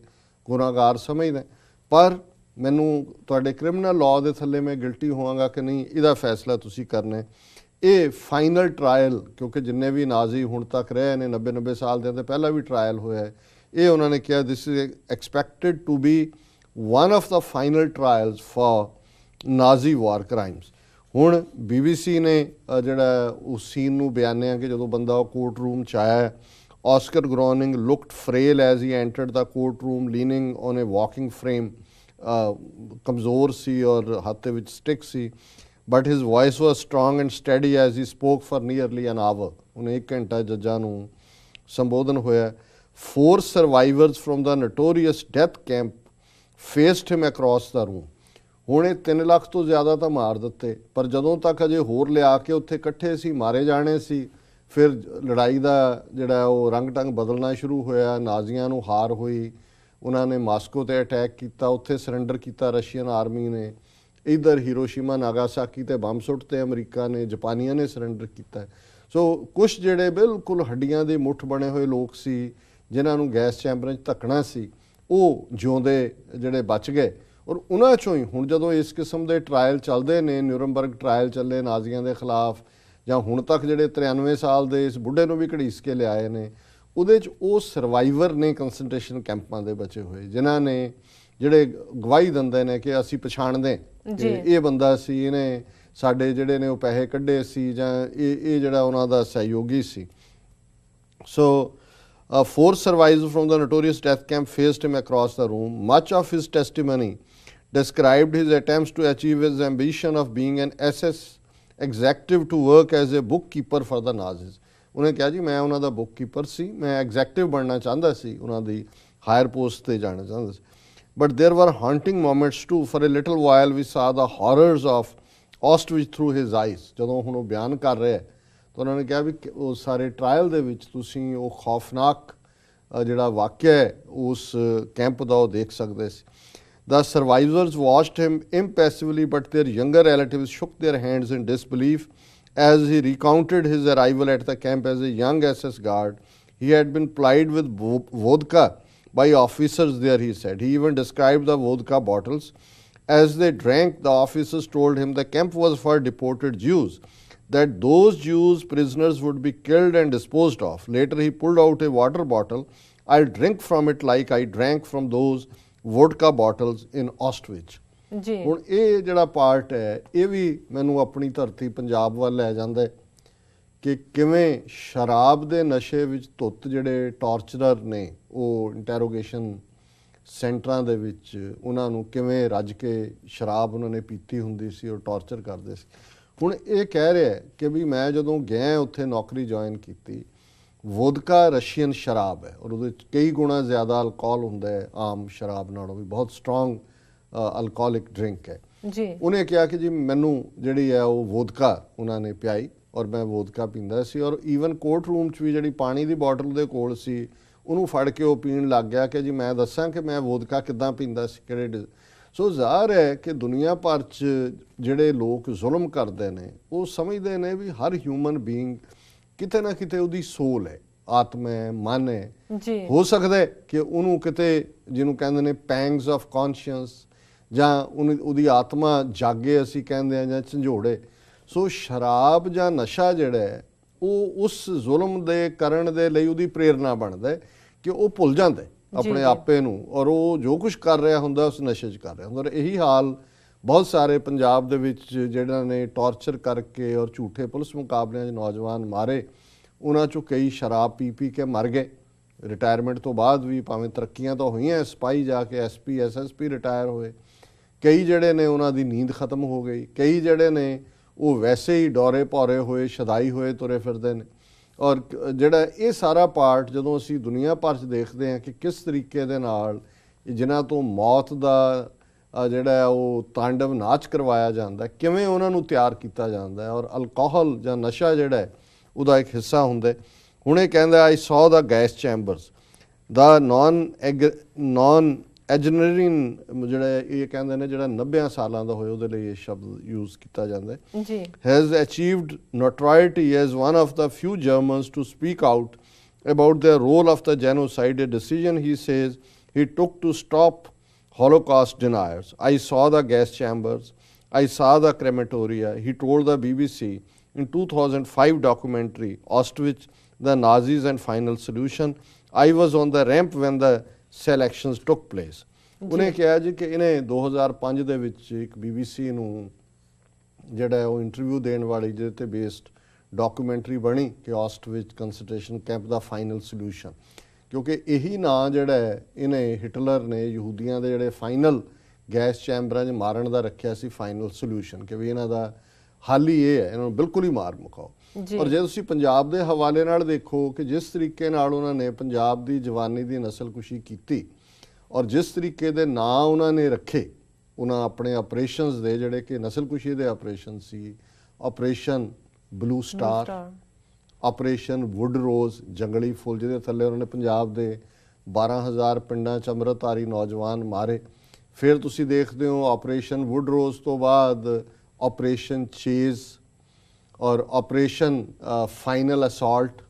ਗੁਨਾਹਗਾਰ ਸਮਝਦਾ, ਪਰ ਮੈਨੂੰ ਤੁਹਾਡੇ ਕ੍ਰਿਮੀਨਲ ਲਾਅ ਦੇ ਥੱਲੇ ਮੈਂ ਗਿਲਟੀ ਹੋਵਾਂਗਾ ਕਿ ਨਹੀਂ, ਇਹਦਾ ਫੈਸਲਾ ਤੁਸੀਂ ਕਰਨਾ। ਇਹ ਫਾਈਨਲ ਟਰਾਇਲ, ਕਿਉਂਕਿ ਜਿੰਨੇ ਵੀ ਨਾਜ਼ੀ ਹੁਣ ਤੱਕ ਰਹੇ ਨੇ 90 ਸਾਲ ਦੇ, ਤੇ ਪਹਿਲਾਂ ਵੀ ਟਰਾਇਲ ਹੋਇਆ ਹੈ, ਇਹ ਉਹਨਾਂ ਨੇ ਕਿਹਾ this is expected to be one of the final trials for Nazi war crimes. ਹੁਣ BBC ਨੇ ਜਿਹੜਾ ਉਸ ਸੀਨ ਨੂੰ ਬਿਆਨਿਆ ਕਿ ਜਦੋਂ ਬੰਦਾ ਕੋਰਟ ਰੂਮ 'ਚ ਆਇਆ, Oscar Groening looked frail as he entered the courtroom, leaning on a walking frame. ਕਮਜ਼ੋਰ ਸੀ ਔਰ ਹੱਥ ਦੇ ਵਿੱਚ stick C, but his voice was strong and steady as he spoke for nearly an hour. ਉਹਨੇ 1 ਘੰਟਾ ਜੱਜਾਂ ਨੂੰ ਸੰਬੋਧਨ ਹੋਇਆ। 4 survivors from the notorious death camp faced him across the room. ਹੁਣ ਇਹ 3 ਲੱਖ ਤੋਂ ਜ਼ਿਆਦਾ ਤਾਂ ਮਾਰ ਦਿੱਤੇ, ਪਰ ਜਦੋਂ ਤੱਕ ਅਜੇ ਹੋਰ ਲਿਆ ਕੇ ਉੱਥੇ ਇਕੱਠੇ ਸੀ, ਮਾਰੇ ਜਾਣੇ ਸੀ। ਫਿਰ ਲੜਾਈ ਦਾ ਜਿਹੜਾ ਉਹ ਰੰਗ ਢੰਗ ਬਦਲਣਾ ਸ਼ੁਰੂ ਹੋਇਆ, ਨਾਜ਼ੀਆਂ ਨੂੰ ਹਾਰ ਹੋਈ, ਉਹਨਾਂ ਨੇ ਮਾਸਕੋ ਤੇ ਅਟੈਕ ਕੀਤਾ, ਉੱਥੇ ਸਰੈਂਡਰ ਕੀਤਾ ਰਸ਼ੀਅਨ ਆਰਮੀ ਨੇ। ਇੱਧਰ ਹੀਰੋਸ਼ੀਮਾ ਨਾਗਾਸਾਕੀ ਤੇ ਬੰਬ ਸੁੱਟਤੇ ਅਮਰੀਕਾ ਨੇ, ਜਾਪਾਨੀਆਂ ਨੇ ਸਰੈਂਡਰ ਕੀਤਾ। ਸੋ ਕੁਛ ਜਿਹੜੇ ਬਿਲਕੁਲ ਹੱਡੀਆਂ ਦੇ ਮੁੱਠ ਬਣੇ ਹੋਏ ਲੋਕ ਸੀ, ਜਿਨ੍ਹਾਂ ਨੂੰ ਗੈਸ ਚੈਂਬਰਾਂ 'ਚ ਧੱਕਣਾ ਸੀ, ਉਹ ਜਿਉਂਦੇ ਜਿਹੜੇ ਬਚ ਗਏ। ਔਰ ਉਹਨਾਂ 'ਚੋਂ ਹੀ ਹੁਣ ਜਦੋਂ ਇਸ ਕਿਸਮ ਦੇ ਟਰਾਇਲ ਚੱਲਦੇ ਨੇ, ਨਿਊਰਮਬਰਗ ਟਰਾਇਲ ਚੱਲੇ ਨਾਜ਼ੀਆਂ ਦੇ ਖਿਲਾਫ, ਜਾਂ ਹੁਣ ਤੱਕ ਜਿਹੜੇ 93 ਸਾਲ ਦੇ ਇਸ ਬੁੱਢੇ ਨੂੰ ਵੀ ਘੜੀਸ ਕੇ ਲਿਆਏ ਨੇ, ਉਹਦੇ 'ਚ ਉਹ ਸਰਵਾਈਵਰ ਨੇ ਕੰਸਨਟ੍ਰੇਸ਼ਨ ਕੈਂਪਾਂ ਦੇ ਬਚੇ ਹੋਏ, ਜਿਨ੍ਹਾਂ ਨੇ ਜਿਹੜੇ ਗਵਾਹੀ ਦਿੰਦੇ ਨੇ ਕਿ ਅਸੀਂ ਪਛਾਣਦੇ ਕਿ ਇਹ ਬੰਦਾ ਸੀ, ਇਹਨੇ ਸਾਡੇ ਜਿਹੜੇ ਨੇ ਉਹ ਪੈਸੇ ਕੱਢੇ ਸੀ, ਜਾਂ ਇਹ ਜਿਹੜਾ ਉਹਨਾਂ ਦਾ ਸਹਿਯੋਗੀ ਸੀ। ਸੋ 4 survivors from the notorious death camp faced him across the room. Much of his testimony described his attempts to achieve his ambition of being an SS executive to work as a bookkeeper for the Nazis. ਉਹਨੇ ਕਿਹਾ ਜੀ ਮੈਂ ਉਹਨਾਂ ਦਾ bookkeeper ਸੀ, ਮੈਂ ਐਗਜ਼ੈਕਟਿਵ ਬਣਨਾ ਚਾਹੁੰਦਾ ਸੀ, ਉਹਨਾਂ ਦੀ ਹਾਇਰ ਪੋਸਟ ਤੇ ਜਾਣਾ ਚਾਹੁੰਦਾ ਸੀ। But there were haunting moments too. For a little while we saw the horrors of Auschwitz through his eyes. ਜਦੋਂ ਹੁਣ ਉਹ ਬਿਆਨ ਕਰ ਰਿਹਾ ਤਾਂ ਉਹਨਾਂ ਨੇ ਕਿਹਾ ਵੀ ਉਹ ਸਾਰੇ ਟਰਾਇਲ ਦੇ ਵਿੱਚ ਤੁਸੀਂ ਉਹ ਖੌਫਨਾਕ ਜਿਹੜਾ ਵਾਕਿਆ ਹੈ ਉਸ ਕੈਂਪ ਦਾ ਉਹ ਦੇਖ ਸਕਦੇ ਸੀ। The survivors watched him impassively, but their younger relatives shook their hands in disbelief as he recounted his arrival at the camp as a young SS guard. He had been plied with vodka by officers there, he said. He even described the vodka bottles. As they drank, the officers told him the camp was for deported Jews, that those Jews prisoners would be killed and disposed of. Later he pulled out a water bottle. I'll drink from it like I drank from those vodka bottles in Auschwitz. ਜੀ ਹੁਣ ਇਹ ਜਿਹੜਾ ਪਾਰਟ ਹੈ ਇਹ ਵੀ ਮੈਨੂੰ ਆਪਣੀ ਧਰਤੀ ਪੰਜਾਬ ਵੱਲ ਲੈ ਜਾਂਦਾ ਹੈ ਕਿ ਕਿਵੇਂ ਸ਼ਰਾਬ ਦੇ ਨਸ਼ੇ ਵਿੱਚ ਧੁੱਤ ਜਿਹੜੇ ਟਾਰਚਰਰ ਨੇ ਉਹ ਇੰਟਰੋਗੇਸ਼ਨ ਸੈਂਟਰਾਂ ਦੇ ਵਿੱਚ ਉਹਨਾਂ ਨੂੰ ਕਿਵੇਂ ਰੱਜ ਕੇ ਸ਼ਰਾਬ ਉਹਨਾਂ ਨੇ ਪੀਤੀ ਹੁੰਦੀ ਸੀ ਔਰ ਟਾਰਚਰ ਕਰਦੇ ਸੀ। ਹੁਣ ਇਹ ਕਹਿ ਰਿਹਾ ਕਿ ਵੀ ਮੈਂ ਜਦੋਂ ਗਿਆ ਉੱਥੇ ਨੌਕਰੀ ਜੁਆਇਨ ਕੀਤੀ, ਵੋਦਕਾ ਰਸ਼ੀਅਨ ਸ਼ਰਾਬ ਹੈ ਔਰ ਉਹਦੇ ਵਿੱਚ ਕਈ ਗੁਣਾ ਜ਼ਿਆਦਾ ਅਲਕੋਹਲ ਹੁੰਦਾ ਹੈ ਆਮ ਸ਼ਰਾਬ ਨਾਲੋਂ ਵੀ, ਬਹੁਤ ਸਟਰੋਂਗ ਅਲਕੋਹਲਿਕ ਡਰਿੰਕ ਹੈ ਜੀ। ਉਹਨੇ ਕਿਹਾ ਕਿ ਜੀ ਮੈਨੂੰ ਜਿਹੜੀ ਹੈ ਉਹ ਵੋਦਕਾ ਉਹਨਾਂ ਨੇ ਪਿਆਈ ਔਰ ਮੈਂ ਵੋਦਕਾ ਪੀਂਦਾ ਸੀ, ਔਰ ਈਵਨ ਕੋਰਟ ਰੂਮ 'ਚ ਵੀ ਜਿਹੜੀ ਪਾਣੀ ਦੀ ਬੋਟਲ ਦੇ ਕੋਲ ਸੀ ਉਹਨੂੰ ਫੜ ਕੇ ਉਹ ਪੀਣ ਲੱਗ ਗਿਆ ਕਿ ਜੀ ਮੈਂ ਦੱਸਾਂ ਕਿ ਮੈਂ ਵੋਦਕਾ ਕਿੱਦਾਂ ਪੀਂਦਾ ਸੀ, ਕਿਹੜੇ। ਸੋ ਜ਼ਾਹਰ ਹੈ ਕਿ ਦੁਨੀਆ ਭਰ 'ਚ ਜਿਹੜੇ ਲੋਕ ਜ਼ੁਲਮ ਕਰਦੇ ਨੇ ਉਹ ਸਮਝਦੇ ਨੇ ਵੀ ਹਰ ਹਿਊਮਨ ਬੀਇੰਗ ਕਿਤੇ ਨਾ ਕਿਤੇ ਉਹਦੀ ਸੋਲ ਹੈ, ਆਤਮਾ ਹੈ, ਮਨ ਹੈ। ਜੀ ਹੋ ਸਕਦਾ ਕਿ ਉਹਨੂੰ ਕਿਤੇ ਜਿਹਨੂੰ ਕਹਿੰਦੇ ਨੇ ਪੈਂਗਸ ਆਫ ਕੌਨਸ਼ੀਅੰਸ ਜਾਂ ਉਹਦੀ ਆਤਮਾ ਜਾਗੇ ਅਸੀਂ ਕਹਿੰਦੇ ਹਾਂ, ਜਾਂ ਝੰਜੋੜੇ। ਸੋ ਸ਼ਰਾਬ ਜਾਂ ਨਸ਼ਾ ਜਿਹੜਾ ਹੈ ਉਹ ਉਸ ਜ਼ੁਲਮ ਦੇ ਕਰਨ ਦੇ ਲਈ ਉਹਦੀ ਪ੍ਰੇਰਨਾ ਬਣਦਾ ਹੈ ਕਿ ਉਹ ਭੁੱਲ ਜਾਂਦਾ ਆਪਣੇ ਆਪੇ ਨੂੰ, ਔਰ ਉਹ ਜੋ ਕੁਝ ਕਰ ਰਿਹਾ ਹੁੰਦਾ ਉਸ ਨਸ਼ੇ 'ਚ ਕਰ ਰਿਹਾ ਹੁੰਦਾ। ਔਰ ਇਹੀ ਹਾਲ ਬਹੁਤ ਸਾਰੇ ਪੰਜਾਬ ਦੇ ਵਿੱਚ ਜਿਹੜਾ ਨੇ ਟਾਰਚਰ ਕਰਕੇ ਔਰ ਝੂਠੇ ਪੁਲਿਸ ਮੁਕਾਬਲਿਆਂ 'ਚ ਨੌਜਵਾਨ ਮਾਰੇ, ਉਹਨਾਂ 'ਚੋਂ ਕਈ ਸ਼ਰਾਬ ਪੀ ਪੀ ਕੇ ਮਰ ਗਏ। ਰਿਟਾਇਰਮੈਂਟ ਤੋਂ ਬਾਅਦ ਵੀ ਭਾਵੇਂ ਤਰੱਕੀਆਂ ਤਾਂ ਹੋਈਆਂ, ਸਿਪਾਹੀ ਜਾ ਕੇ SP SSP ਰਿਟਾਇਰ ਹੋਏ, ਕਈ ਜਿਹੜੇ ਨੇ ਉਹਨਾਂ ਦੀ ਨੀਂਦ ਖਤਮ ਹੋ ਗਈ, ਕਈ ਜਿਹੜੇ ਨੇ ਉਹ ਵੈਸੇ ਹੀ ਡੋਰੇ ਭੌਰੇ ਹੋਏ, ਸ਼ਦਾਈ ਹੋਏ ਤੁਰੇ ਫਿਰਦੇ ਨੇ। ਔਰ ਜਿਹੜਾ ਇਹ ਸਾਰਾ ਪਾਰਟ ਜਦੋਂ ਅਸੀਂ ਦੁਨੀਆ ਭਰ 'ਚ ਦੇਖਦੇ ਹਾਂ ਕਿ ਕਿਸ ਤਰੀਕੇ ਦੇ ਨਾਲ ਜਿਨ੍ਹਾਂ ਤੋਂ ਮੌਤ ਦਾ ਜਿਹੜਾ ਉਹ ਤਾਂਡਵ ਨਾਚ ਕਰਵਾਇਆ ਜਾਂਦਾ, ਕਿਵੇਂ ਉਹਨਾਂ ਨੂੰ ਤਿਆਰ ਕੀਤਾ ਜਾਂਦਾ ਹੈ, ਔਰ ਅਲਕੋਹਲ ਜਾਂ ਨਸ਼ਾ ਜਿਹੜਾ ਉਹਦਾ ਇੱਕ ਹਿੱਸਾ ਹੁੰਦਾ। ਹੁਣ ਇਹ ਕਹਿੰਦਾ ਆਈ ਸੌ ਦਾ ਗੈਸ ਚੈਂਬਰਸ ਦਾ ਨੌਨ ਐਜਨਰੀਨ ਜਿਹੜਾ ਇਹ ਕਹਿੰਦੇ ਨੇ ਜਿਹੜਾ 90 ਸਾਲਾਂ ਦਾ ਹੋਏ ਉਹਦੇ ਲਈ ਇਹ ਸ਼ਬਦ ਯੂਜ਼ ਕੀਤਾ ਜਾਂਦਾ ਹੈ ਜੀ। Has achieved notoriety as one of the few Germans to speak out about the role of the genocide, a decision he says he took to stop Holocaust deniers. I saw the gas chambers, I saw the crematoria. He told the BBC in 2005 documentary Auschwitz, the Nazis and Final Solution. I was on the ramp when the selections took place. ਉਹਨੇ ਕਿਹਾ ਜੀ ਕਿ ਇਹਨੇ 2005 ਦੇ ਵਿੱਚ ਇੱਕ BBC ਨੂੰ ਜਿਹੜਾ ਉਹ ਇੰਟਰਵਿਊ ਦੇਣ ਵਾਲੀ ਜਿਹਦੇ ਤੇ ਬੇਸਡ ਡਾਕੂਮੈਂਟਰੀ ਬਣੀ ਕਿ ਆਸਟਵਿਚ ਕੰਸੈਂਟਰੇਸ਼ਨ ਕੈਂਪ ਦਾ ਫਾਈਨਲ ਸੋਲੂਸ਼ਨ, ਕਿਉਂਕਿ ਇਹੀ ਨਾਂ ਜਿਹੜਾ ਹੈ ਇਹਨੇ ਹਿਟਲਰ ਨੇ ਯਹੂਦੀਆਂ ਦੇ ਜਿਹੜੇ ਫਾਈਨਲ ਗੈਸ ਚੈਂਬਰਾਂ 'ਚ ਮਾਰਨ ਦਾ ਰੱਖਿਆ ਸੀ ਫਾਈਨਲ ਸੋਲੂਸ਼ਨ, ਕਿ ਵੀ ਇਹਨਾਂ ਦਾ ਹੱਲ ਹੀ ਇਹ ਹੈ, ਇਹਨਾਂ ਨੂੰ ਬਿਲਕੁਲ ਹੀ ਮਾਰ ਮੁਕਾਓ। ਔਰ ਜੇ ਤੁਸੀਂ ਪੰਜਾਬ ਦੇ ਹਵਾਲੇ ਨਾਲ ਦੇਖੋ ਕਿ ਜਿਸ ਤਰੀਕੇ ਨਾਲ ਉਹਨਾਂ ਨੇ ਪੰਜਾਬ ਦੀ ਜਵਾਨੀ ਦੀ ਨਸਲਕੁਸ਼ੀ ਕੀਤੀ ਔਰ ਜਿਸ ਤਰੀਕੇ ਦੇ ਨਾਂ ਉਹਨਾਂ ਨੇ ਰੱਖੇ ਉਹਨਾਂ ਆਪਣੇ ਆਪਰੇਸ਼ਨਸ ਦੇ ਜਿਹੜੇ ਕਿ ਨਸਲਕੁਸ਼ੀ ਦੇ ਆਪਰੇਸ਼ਨ ਸੀ, operation blue star, operation wood rose ਜੰਗਲੀ ਫੁੱਲ, ਜਿਹਦੇ ਥੱਲੇ ਉਹਨਾਂ ਨੇ ਪੰਜਾਬ ਦੇ 12,000 ਪਿੰਡਾਂ 'ਚ ਅੰਮ੍ਰਿਤਧਾਰੀ ਨੌਜਵਾਨ ਮਾਰੇ। ਫਿਰ ਤੁਸੀਂ ਦੇਖਦੇ ਹੋ ਆਪਰੇਸ਼ਨ ਵੁੱਡ ਰੋਜ਼ ਤੋਂ ਬਾਅਦ ਆਪਰੇਸ਼ਨ ਚੇਜ਼ ਔਰ ਆਪਰੇਸ਼ਨ ਫਾਈਨਲ ਅਸਾਲਟ।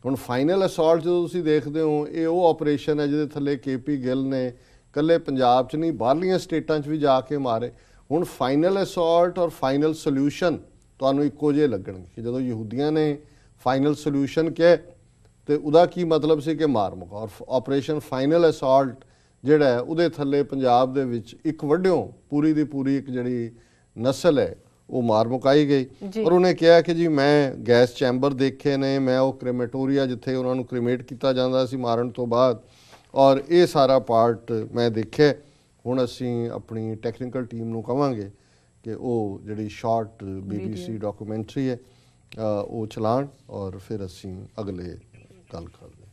ਹੁਣ ਫਾਈਨਲ ਅਸਾਲਟ ਜਦੋਂ ਤੁਸੀਂ ਦੇਖਦੇ ਹੋ, ਇਹ ਉਹ ਆਪਰੇਸ਼ਨ ਹੈ ਜਿਹਦੇ ਥੱਲੇ KP ਗਿੱਲ ਨੇ ਇਕੱਲੇ ਪੰਜਾਬ 'ਚ ਨਹੀਂ ਬਾਹਰਲੀਆਂ ਸਟੇਟਾਂ 'ਚ ਵੀ ਜਾ ਕੇ ਮਾਰੇ। ਹੁਣ ਫਾਈਨਲ ਅਸਾਲਟ ਔਰ ਫਾਈਨਲ ਸੋਲਿਊਸ਼ਨ ਤੁਹਾਨੂੰ ਇੱਕੋ ਜਿਹੇ ਲੱਗਣਗੇ ਕਿ ਜਦੋਂ ਯਹੂਦੀਆਂ ਨੇ ਫਾਈਨਲ ਸੋਲਿਊਸ਼ਨ ਕਿਹਾ ਤੇ ਉਹਦਾ ਕੀ ਮਤਲਬ ਸੀ ਕਿ ਮਾਰ ਮੁਕਾ, ਔਰ ਆਪਰੇਸ਼ਨ ਫਾਈਨਲ ਅਸਾਲਟ ਜਿਹੜਾ ਹੈ ਉਹਦੇ ਥੱਲੇ ਪੰਜਾਬ ਦੇ ਵਿੱਚ ਇੱਕ ਵੱਡਿਓਂ ਪੂਰੀ ਦੀ ਪੂਰੀ ਇੱਕ ਜਿਹੜੀ ਨਸਲ ਹੈ ਉਹ ਮਾਰ ਮੁਕਾਈ ਗਈ। ਔਰ ਉਹਨੇ ਕਿਹਾ ਕਿ ਜੀ ਮੈਂ ਗੈਸ ਚੈਂਬਰ ਦੇਖੇ ਨੇ, ਮੈਂ ਉਹ ਕ੍ਰੀਮੇਟੋਰੀਆ ਜਿੱਥੇ ਉਹਨਾਂ ਨੂੰ ਕ੍ਰੀਮੇਟ ਕੀਤਾ ਜਾਂਦਾ ਸੀ ਮਾਰਨ ਤੋਂ ਬਾਅਦ, ਔਰ ਇਹ ਸਾਰਾ ਪਾਰਟ ਮੈਂ ਦੇਖਿਆ। ਹੁਣ ਅਸੀਂ ਆਪਣੀ ਟੈਕਨੀਕਲ ਟੀਮ ਨੂੰ ਕਵਾਂਗੇ ਕਿ ਉਹ ਜਿਹੜੀ ਸ਼ਾਰਟ BBC ਡਾਕੂਮੈਂਟਰੀ ਹੈ ਉਹ ਚਲਾਉਣ ਔਰ ਫਿਰ ਅਸੀਂ ਅਗਲੇ ਗੱਲ ਕਰਦੇ।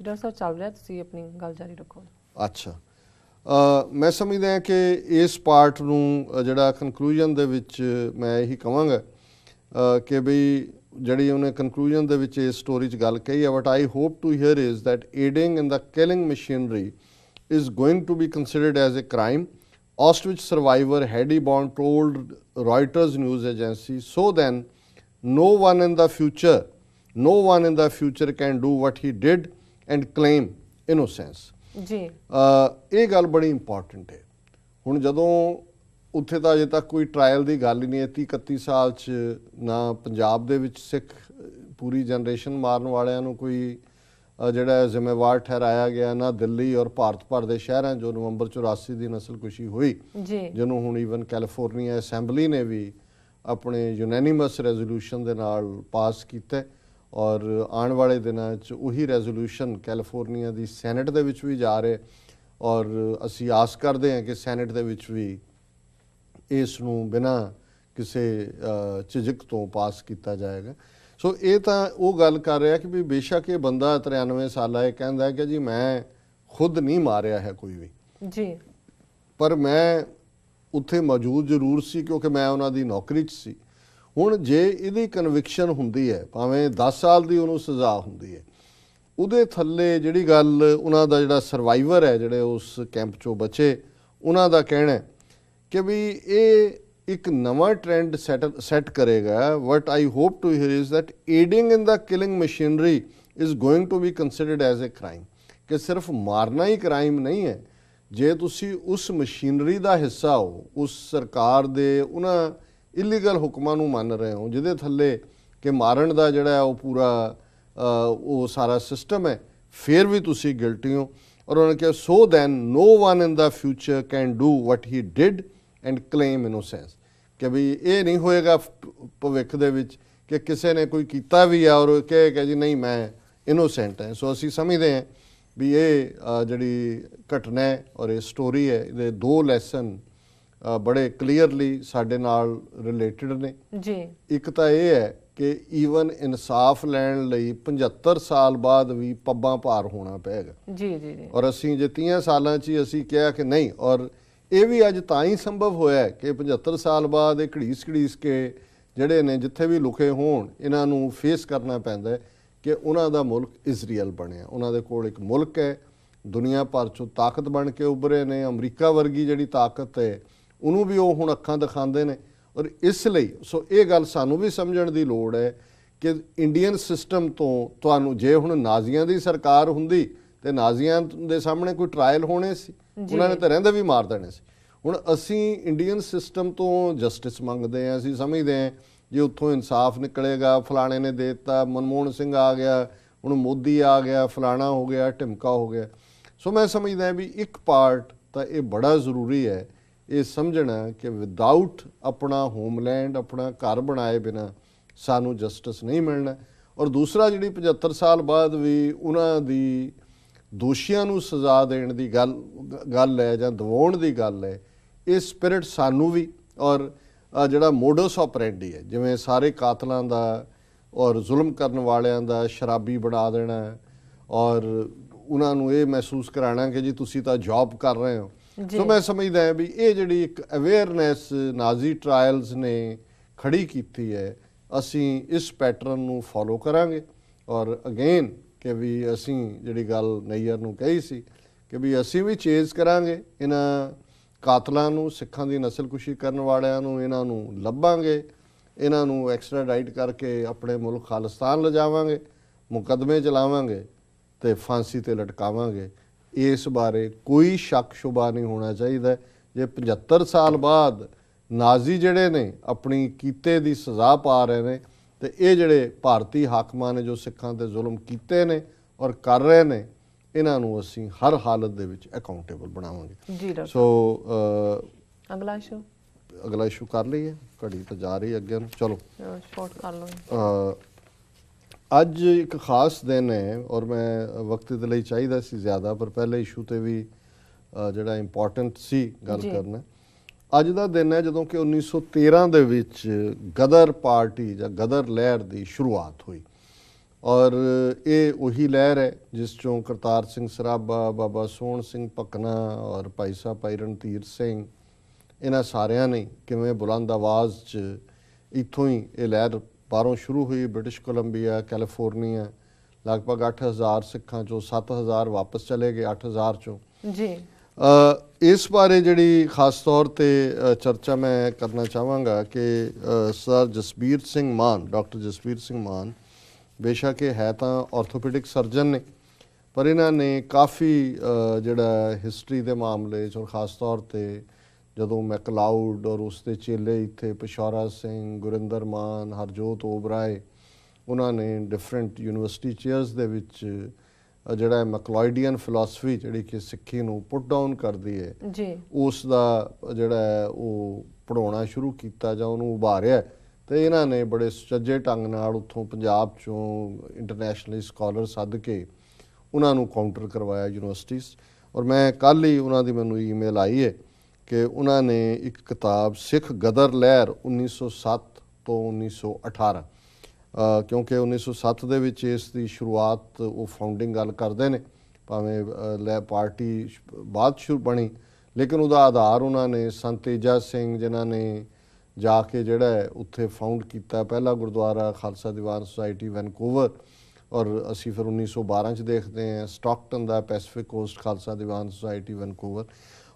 ਡਾਕਟਰ ਸਾਹਿਬ ਚੱਲ ਰਿਹਾ, ਤੁਸੀਂ ਆਪਣੀ ਗੱਲ ਜਾਰੀ ਰੱਖੋ। ਅੱਛਾ, ਮੈਂ ਸਮਝਦਾ ਕਿ ਇਸ ਪਾਰਟ ਨੂੰ ਜਿਹੜਾ ਕਨਕਲੂਜਨ ਦੇ ਵਿੱਚ ਮੈਂ ਇਹੀ ਕਹਾਂਗਾ ਕਿ ਬਈ ਜਿਹੜੀ ਉਹਨੇ ਕਨਕਲੂਜਨ ਦੇ ਵਿੱਚ ਇਸ ਸਟੋਰੀ 'ਚ ਗੱਲ ਕਹੀ ਹੈ, what I hope to hear is that aiding in the killing machinery is going to be considered as a crime. Auschwitz survivor Hedy Bond told Reuters news agency, so then no one in the future can do what he did and claim innocence. ਜੀ ਇਹ ਗੱਲ ਬੜੀ ਇੰਪੋਰਟੈਂਟ ਹੈ। ਹੁਣ ਜਦੋਂ ਉੱਥੇ ਤਾਂ ਅਜੇ ਤੱਕ ਕੋਈ ਟਰਾਇਲ ਦੀ ਗੱਲ ਹੀ ਨਹੀਂ ਹੈ, 30-31 ਸਾਲ 'ਚ ਨਾ ਪੰਜਾਬ ਦੇ ਵਿੱਚ ਸਿੱਖ ਪੂਰੀ ਜਨਰੇਸ਼ਨ ਮਾਰਨ ਵਾਲਿਆਂ ਨੂੰ ਕੋਈ ਜਿਹੜਾ ਜ਼ਿੰਮੇਵਾਰ ਠਹਿਰਾਇਆ ਗਿਆ, ਨਾ ਦਿੱਲੀ ਔਰ ਭਾਰਤ ਭਰ ਦੇ ਸ਼ਹਿਰਾਂ ਜੋ ਨਵੰਬਰ 84 ਦੀ ਨਸਲਕੁਸ਼ੀ ਹੋਈ, ਜਿਹਨੂੰ ਹੁਣ ਈਵਨ ਕੈਲੀਫੋਰਨੀਆ ਅਸੈਂਬਲੀ ਨੇ ਵੀ ਆਪਣੇ ਯੂਨੈਨਿਮਸ ਰੈਜ਼ੋਲੂਸ਼ਨ ਦੇ ਨਾਲ ਪਾਸ ਕੀਤਾ ਔਰ ਆਉਣ ਵਾਲੇ ਦਿਨਾਂ 'ਚ ਉਹੀ ਰੈਜ਼ੋਲੂਸ਼ਨ ਕੈਲੀਫੋਰਨੀਆ ਦੀ ਸੈਨੇਟ ਦੇ ਵਿੱਚ ਵੀ ਜਾ ਰਹੇ ਔਰ ਅਸੀਂ ਆਸ ਕਰਦੇ ਹਾਂ ਕਿ ਸੈਨੇਟ ਦੇ ਵਿੱਚ ਵੀ ਇਸ ਨੂੰ ਬਿਨਾਂ ਕਿਸੇ ਝਿਜਕ ਤੋਂ ਪਾਸ ਕੀਤਾ ਜਾਏਗਾ। ਸੋ ਇਹ ਤਾਂ ਉਹ ਗੱਲ ਕਰ ਰਿਹਾ ਕਿ ਵੀ ਬੇਸ਼ੱਕ ਇਹ ਬੰਦਾ 93 ਸਾਲਾ ਇਹ ਕਹਿੰਦਾ ਕਿ ਜੀ ਮੈਂ ਖੁਦ ਨਹੀਂ ਮਾਰਿਆ ਹੈ ਕੋਈ ਵੀ ਜੀ, ਪਰ ਮੈਂ ਉੱਥੇ ਮੌਜੂਦ ਜ਼ਰੂਰ ਸੀ ਕਿਉਂਕਿ ਮੈਂ ਉਹਨਾਂ ਦੀ ਨੌਕਰੀ 'ਚ ਸੀ। ਹੁਣ ਜੇ ਇਹਦੀ ਕਨਵਿਕਸ਼ਨ ਹੁੰਦੀ ਹੈ, ਭਾਵੇਂ 10 ਸਾਲ ਦੀ ਉਹਨੂੰ ਸਜ਼ਾ ਹੁੰਦੀ ਹੈ, ਉਹਦੇ ਥੱਲੇ ਜਿਹੜੀ ਗੱਲ ਉਹਨਾਂ ਦਾ ਜਿਹੜਾ ਸਰਵਾਈਵਰ ਹੈ ਜਿਹੜੇ ਉਸ ਕੈਂਪ 'ਚੋਂ ਬਚੇ, ਉਹਨਾਂ ਦਾ ਕਹਿਣਾ ਕਿ ਵੀ ਇਹ ਇੱਕ ਨਵਾਂ ਟ੍ਰੈਂਡ ਸੈਟ ਕਰੇਗਾ। What I hope to hear is that aiding in the killing machinery is going to be considered as a crime, ਕਿ ਸਿਰਫ ਮਾਰਨਾ ਹੀ ਕ੍ਰਾਈਮ ਨਹੀਂ ਹੈ। ਜੇ ਤੁਸੀਂ ਉਸ ਮਸ਼ੀਨਰੀ ਦਾ ਹਿੱਸਾ ਹੋ, ਉਸ ਸਰਕਾਰ ਦੇ ਉਹਨਾਂ ਇਲੀਗਲ ਹੁਕਮਾਂ ਨੂੰ ਮੰਨ ਰਹੇ ਹੋ ਜਿਹਦੇ ਥੱਲੇ ਕਿ ਮਾਰਨ ਦਾ ਜਿਹੜਾ ਉਹ ਪੂਰਾ ਉਹ ਸਾਰਾ ਸਿਸਟਮ ਹੈ, ਫਿਰ ਵੀ ਤੁਸੀਂ ਗਿਲਟੀ ਹੋ। ਔਰ ਉਹਨਾਂ ਨੇ ਕਿਹਾ so then no one in the future can do what he did and claim innocence, ਕਿ ਵੀ ਇਹ ਨਹੀਂ ਹੋਏਗਾ ਭਵਿੱਖ ਦੇ ਵਿੱਚ ਕਿ ਕਿਸੇ ਨੇ ਕੋਈ ਕੀਤਾ ਵੀ ਆ ਔਰ ਕਹੇਗਾ ਜੀ ਨਹੀਂ ਮੈਂ ਇਨੋਸੈਂਟ ਹਾਂ। ਸੋ ਅਸੀਂ ਸਮਝਦੇ ਹਾਂ ਵੀ ਇਹ ਜਿਹੜੀ ਘਟਨਾ ਹੈ ਔਰ ਇਹ ਸਟੋਰੀ ਹੈ, ਇਹਦੇ ਦੋ ਲੈਸਨ ਬੜੇ ਕਲੀਅਰਲੀ ਸਾਡੇ ਨਾਲ ਰਿਲੇਟਡ ਨੇ ਜੀ। ਇੱਕ ਤਾਂ ਇਹ ਹੈ ਕਿ ਈਵਨ ਇਨਸਾਫ ਲੈਣ ਲਈ 75 ਸਾਲ ਬਾਅਦ ਵੀ ਪੱਬਾਂ ਭਾਰ ਹੋਣਾ ਪਏਗਾ ਜੀ ਜੀ ਜੀ, ਔਰ ਅਸੀਂ ਜੇ 30 ਸਾਲਾਂ 'ਚ ਹੀ ਅਸੀਂ ਕਿਹਾ ਕਿ ਨਹੀਂ, ਔਰ ਇਹ ਵੀ ਅੱਜ ਤਾਂ ਹੀ ਸੰਭਵ ਹੋਇਆ ਕਿ 75 ਸਾਲ ਬਾਅਦ ਇਹ ਘੜੀਸ ਕੇ ਜਿਹੜੇ ਨੇ ਜਿੱਥੇ ਵੀ ਲੁਕੇ ਹੋਣ ਇਹਨਾਂ ਨੂੰ ਫੇਸ ਕਰਨਾ ਪੈਂਦਾ ਕਿ ਉਹਨਾਂ ਦਾ ਮੁਲਕ ਇਜ਼ਰਾਈਲ ਬਣਿਆ। ਉਹਨਾਂ ਦੇ ਕੋਲ ਇੱਕ ਮੁਲਕ ਹੈ, ਦੁਨੀਆ ਭਰ 'ਚੋਂ ਤਾਕਤ ਬਣ ਕੇ ਉੱਭਰੇ ਨੇ, ਅਮਰੀਕਾ ਵਰਗੀ ਜਿਹੜੀ ਤਾਕਤ ਹੈ ਉਹਨੂੰ ਵੀ ਉਹ ਹੁਣ ਅੱਖਾਂ ਦਿਖਾਉਂਦੇ ਨੇ। ਔਰ ਇਸ ਲਈ ਸੋ ਇਹ ਗੱਲ ਸਾਨੂੰ ਵੀ ਸਮਝਣ ਦੀ ਲੋੜ ਹੈ ਕਿ ਇੰਡੀਅਨ ਸਿਸਟਮ ਤੋਂ ਤੁਹਾਨੂੰ ਜੇ ਹੁਣ ਨਾਜ਼ੀਆਂ ਦੀ ਸਰਕਾਰ ਹੁੰਦੀ ਤੇ ਨਾਜ਼ੀਆਂ ਦੇ ਸਾਹਮਣੇ ਕੋਈ ਟਰਾਇਲ ਹੋਣੇ ਸੀ, ਉਹਨਾਂ ਨੇ ਤਾਂ ਰਹਿੰਦੇ ਵੀ ਮਾਰ ਦੇਣੇ ਸੀ। ਹੁਣ ਅਸੀਂ ਇੰਡੀਅਨ ਸਿਸਟਮ ਤੋਂ ਜਸਟਿਸ ਮੰਗਦੇ ਹਾਂ, ਅਸੀਂ ਸਮਝਦੇ ਹਾਂ ਜੇ ਉੱਥੋਂ ਇਨਸਾਫ ਨਿਕਲੇਗਾ, ਫਲਾਣੇ ਨੇ ਦੇ ਦਿੱਤਾ, ਮਨਮੋਹਨ ਸਿੰਘ ਆ ਗਿਆ, ਹੁਣ ਮੋਦੀ ਆ ਗਿਆ, ਫਲਾਣਾ ਹੋ ਗਿਆ, ਢਿਮਕਾ ਹੋ ਗਿਆ। ਸੋ ਮੈਂ ਸਮਝਦਾ ਵੀ ਇੱਕ ਪਾਰਟ ਤਾਂ ਇਹ ਬੜਾ ਜ਼ਰੂਰੀ ਹੈ ਇਹ ਸਮਝਣਾ ਕਿ ਵਿਦਆਊਟ ਆਪਣਾ ਹੋਮਲੈਂਡ, ਆਪਣਾ ਘਰ ਬਣਾਏ ਬਿਨਾਂ ਸਾਨੂੰ ਜਸਟਿਸ ਨਹੀਂ ਮਿਲਣਾ। ਔਰ ਦੂਸਰਾ ਜਿਹੜੀ 75 ਸਾਲ ਬਾਅਦ ਵੀ ਉਹਨਾਂ ਦੀ ਦੋਸ਼ੀਆਂ ਨੂੰ ਸਜ਼ਾ ਦੇਣ ਦੀ ਗੱਲ ਹੈ ਜਾਂ ਦਿਵਾਉਣ ਦੀ ਗੱਲ ਹੈ, ਇਹ ਸਪਿਰਿਟ ਸਾਨੂੰ ਵੀ ਔਰ ਜਿਹੜਾ ਮੋਡਸ ਆਪਰੈਂਡੀ ਹੈ ਜਿਵੇਂ ਸਾਰੇ ਕਾਤਲਾਂ ਦਾ ਔਰ ਜ਼ੁਲਮ ਕਰਨ ਵਾਲਿਆਂ ਦਾ ਸ਼ਰਾਬੀ ਬਣਾ ਦੇਣਾ ਔਰ ਉਹਨਾਂ ਨੂੰ ਇਹ ਮਹਿਸੂਸ ਕਰਾਉਣਾ ਕਿ ਜੀ ਤੁਸੀਂ ਤਾਂ ਜੌਬ ਕਰ ਰਹੇ ਹੋ। ਸੋ ਮੈਂ ਸਮਝਦਾ ਹਾਂ ਵੀ ਇਹ ਜਿਹੜੀ ਇੱਕ ਅਵੇਅਰਨੈਸ ਨਾਜ਼ੀ ਟਰਾਇਲਸ ਨੇ ਖੜੀ ਕੀਤੀ ਹੈ, ਅਸੀਂ ਇਸ ਪੈਟਰਨ ਨੂੰ ਫੋਲੋ ਕਰਾਂਗੇ। ਔਰ ਅਗੇਨ ਕਿ ਵੀ ਅਸੀਂ ਜਿਹੜੀ ਗੱਲ ਨਈਅਰ ਨੂੰ ਕਹੀ ਸੀ ਕਿ ਵੀ ਅਸੀਂ ਵੀ ਚੇਜ਼ ਕਰਾਂਗੇ ਇਹਨਾਂ ਕਾਤਲਾਂ ਨੂੰ, ਸਿੱਖਾਂ ਦੀ ਨਸਲਕੁਸ਼ੀ ਕਰਨ ਵਾਲਿਆਂ ਨੂੰ, ਇਹਨਾਂ ਨੂੰ ਲੱਭਾਂਗੇ, ਇਹਨਾਂ ਨੂੰ ਐਕਸਟ੍ਰਾਡਾਈਟ ਕਰਕੇ ਆਪਣੇ ਮੁਲਕ ਖਾਲਿਸਤਾਨ ਲਿਜਾਵਾਂਗੇ, ਮੁਕੱਦਮੇ ਚਲਾਵਾਂਗੇ ਤੇ ਫਾਂਸੀ ਤੇ ਲਟਕਾਵਾਂਗੇ। ਇਸ ਬਾਰੇ ਕੋਈ ਸ਼ੱਕ ਸ਼ੁਬਾ ਨਹੀਂ ਹੋਣਾ ਚਾਹੀਦਾ। ਜੇ 75 ਸਾਲ ਬਾਅਦ ਨਾਜ਼ੀ ਜਿਹੜੇ ਨੇ ਆਪਣੀ ਕੀਤੇ ਦੀ ਸਜ਼ਾ ਪਾ ਰਹੇ ਨੇ ਤੇ ਇਹ ਜਿਹੜੇ ਭਾਰਤੀ ਹਾਕਮਾਂ ਨੇ ਜੋ ਸਿੱਖਾਂ ਤੇ ਜ਼ੁਲਮ ਕੀਤੇ ਨੇ ਔਰ ਕਰ ਰਹੇ ਨੇ, ਇਹਨਾਂ ਨੂੰ ਅਸੀਂ ਹਰ ਹਾਲਤ ਦੇ ਵਿੱਚ ਅਕਾਊਂਟੇਬਲ ਬਣਾਵਾਂਗੇ। ਜੀ ਡਾਕਟਰ। ਸੋ ਅਗਲਾ ਇਸ਼ੂ ਕਰ ਲਈਏ, ਘੜੀ ਤਾਂ ਜਾ ਰਹੀ ਅੱਗੇ ਨੂੰ, ਚਲੋ ਸ਼ਾਰਟ ਕਰ ਲਓ। ਅੱਜ ਇੱਕ ਖਾਸ ਦਿਨ ਹੈ ਔਰ ਮੈਂ ਵਕਤ ਦੇ ਲਈ ਚਾਹੀਦਾ ਸੀ ਜ਼ਿਆਦਾ, ਪਰ ਪਹਿਲੇ ਇਸ਼ੂ ਤੇ ਵੀ ਜਿਹੜਾ ਇੰਪੋਰਟੈਂਟ ਸੀ ਗੱਲ ਕਰਨਾ। ਅੱਜ ਦਾ ਦਿਨ ਹੈ ਜਦੋਂ ਕਿ 1913 ਦੇ ਵਿੱਚ ਗਦਰ ਪਾਰਟੀ ਜਾਂ ਗਦਰ ਲਹਿਰ ਦੀ ਸ਼ੁਰੂਆਤ ਹੋਈ ਔਰ ਇਹ ਉਹੀ ਲਹਿਰ ਹੈ ਜਿਸ ਚੋਂ ਕਰਤਾਰ ਸਿੰਘ ਸਰਾਭਾ, ਬਾਬਾ ਸੋਹਣ ਸਿੰਘ ਭਕਨਾ ਔਰ ਭਾਈ ਸਾਹਿਬ ਭਾਈ ਰਣਧੀਰ ਸਿੰਘ, ਇਹਨਾਂ ਸਾਰਿਆਂ ਨੇ ਕਿਵੇਂ ਬੁਲੰਦ ਆਵਾਜ਼ 'ਚ ਇੱਥੋਂ ਹੀ ਇਹ ਲਹਿਰ ਬਾਹਰੋਂ ਸ਼ੁਰੂ ਹੋਈ। ਬ੍ਰਿਟਿਸ਼ ਕੋਲੰਬੀਆ, ਕੈਲੀਫੋਰਨੀਆ, ਲਗਭਗ 8000 ਸਿੱਖਾਂ ਚੋਂ 7000 ਵਾਪਸ ਚਲੇ ਗਏ 8000 ਚੋਂ ਜੀ। ਇਸ ਬਾਰੇ ਜਿਹੜੀ ਖਾਸ ਤੌਰ ਤੇ ਚਰਚਾ ਮੈਂ ਕਰਨਾ ਚਾਹਾਂਗਾ ਕਿ ਸਰ ਜਸਬੀਰ ਸਿੰਘ ਮਾਨ, ਡਾਕਟਰ ਜਸਬੀਰ ਸਿੰਘ ਮਾਨ ਬੇਸ਼ੱਕ ਇਹ ਹੈ ਤਾਂ ਆਰਥੋਪੈਡਿਕ ਸਰਜਨ ਨੇ, ਪਰ ਇਹਨਾਂ ਨੇ ਕਾਫੀ ਜਿਹੜਾ ਹਿਸਟਰੀ ਦੇ ਮਾਮਲੇ 'ਚ ਔਰ ਖਾਸ ਤੌਰ ਤੇ ਜਦੋਂ ਮੈਕਲਾਊਡ ਔਰ ਉਸ ਦੇ ਚੇਲੇ ਇੱਥੇ ਪਿਸ਼ੌਰਾ ਸਿੰਘ, ਗੁਰਿੰਦਰ ਮਾਨ, ਹਰਜੋਤ ਓਬਰਾਏ, ਉਹਨਾਂ ਨੇ ਡਿਫਰੈਂਟ ਯੂਨੀਵਰਸਿਟੀ ਚੇਅਰਸ ਦੇ ਵਿੱਚ ਜਿਹੜਾ ਮੈਕਲੋਇਡੀਅਨ ਫਿਲਾਸਫੀ ਜਿਹੜੀ ਕਿ ਸਿੱਖੀ ਨੂੰ ਪੁੱਟ ਡਾਊਨ ਕਰਦੀ ਹੈ ਜੀ, ਉਸ ਦਾ ਜਿਹੜਾ ਹੈ ਉਹ ਪੜ੍ਹਾਉਣਾ ਸ਼ੁਰੂ ਕੀਤਾ ਜਾਂ ਉਹਨੂੰ ਉਭਾਰਿਆ। ਤੇ ਇਹਨਾਂ ਨੇ ਬੜੇ ਸੁਚੱਜੇ ਢੰਗ ਨਾਲ ਉੱਥੋਂ ਪੰਜਾਬ ਚੋਂ ਇੰਟਰਨੈਸ਼ਨਲੀ ਸਕਾਲਰ ਸੱਦ ਕੇ ਉਹਨਾਂ ਨੂੰ ਕਾਊਂਟਰ ਕਰਵਾਇਆ ਯੂਨੀਵਰਸਿਟੀਜ਼। ਔਰ ਮੈਂ ਕੱਲ੍ਹ ਹੀ ਉਹਨਾਂ ਦੀ ਮੈਨੂੰ ਈਮੇਲ ਆਈ ਹੈ ਕਿ ਉਹਨਾਂ ਨੇ ਇੱਕ ਕਿਤਾਬ ਸਿੱਖ ਗਦਰ ਲਹਿਰ 1907 ਤੋਂ 1918 ਕਿਉਂਕਿ 1907 ਦੇ ਵਿੱਚ ਇਸ ਦੀ ਸ਼ੁਰੂਆਤ ਉਹ ਫਾਊਂਡਿੰਗ ਗੱਲ ਕਰਦੇ ਨੇ, ਭਾਵੇਂ ਪਾਰਟੀ ਬਾਅਦ ਸ਼ੁਰੂ ਬਣੀ, ਲੇਕਿਨ ਉਹਦਾ ਆਧਾਰ ਉਹਨਾਂ ਨੇ ਸੰਤ ਤੇਜਾ ਸਿੰਘ ਜਿਨ੍ਹਾਂ ਨੇ ਜਾ ਕੇ ਜਿਹੜਾ ਹੈ ਉੱਥੇ ਫਾਊਂਡ ਕੀਤਾ ਪਹਿਲਾ ਗੁਰਦੁਆਰਾ ਖਾਲਸਾ ਦੀਵਾਨ ਸੁਸਾਇਟੀ ਵੈਨਕੂਵਰ, ਔਰ ਅਸੀਂ ਫਿਰ 1912 'ਚ ਦੇਖਦੇ ਹਾਂ ਸਟਾਕਟਨ ਦਾ Pacific cost Khalsa Diwan society Vancouver.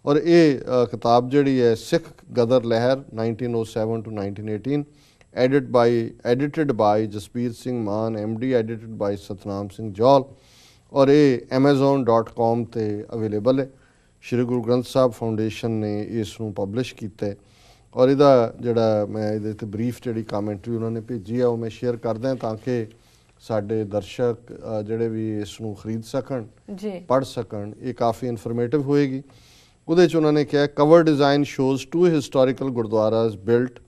ਔਰ ਇਹ ਕਿਤਾਬ ਜਿਹੜੀ ਹੈ ਸਿੱਖ ਗਦਰ ਲਹਿਰ 1907 to 1918 edited by Jasbir Singh Mann MD, edited by Satnam Singh ਜੌਲ, ਔਰ ਇਹ amazon.com ਤੇ ਅਵੇਲੇਬਲ ਹੈ। ਸ਼੍ਰੀ ਗੁਰੂ ਗ੍ਰੰਥ ਸਾਹਿਬ ਫਾਊਂਡੇਸ਼ਨ ਨੇ ਇਸ ਨੂੰ ਪਬਲਿਸ਼ ਕੀਤਾ ਔਰ ਇਹਦਾ ਜਿਹੜਾ ਮੈਂ ਇਹਦੇ 'ਤੇ ਬਰੀਫ ਜਿਹੜੀ ਕਾਮੈਂਟਰੀ ਉਹਨਾਂ ਨੇ ਭੇਜੀ ਆ ਉਹ ਮੈਂ ਸ਼ੇਅਰ ਕਰਦਾ ਤਾਂ ਕਿ ਸਾਡੇ ਦਰਸ਼ਕ ਜਿਹੜੇ ਵੀ ਇਸ ਨੂੰ ਖਰੀਦ ਸਕਣ, ਪੜ੍ਹ ਸਕਣ। ਇਹ ਕਾਫੀ ਇਨਫੋਰਮੇਟਿਵ ਹੋਏਗੀ। ਉਹਦੇ 'ਚ ਉਹਨਾਂ ਨੇ ਕਿਹਾ cover design shows 2 historical gurdwaras built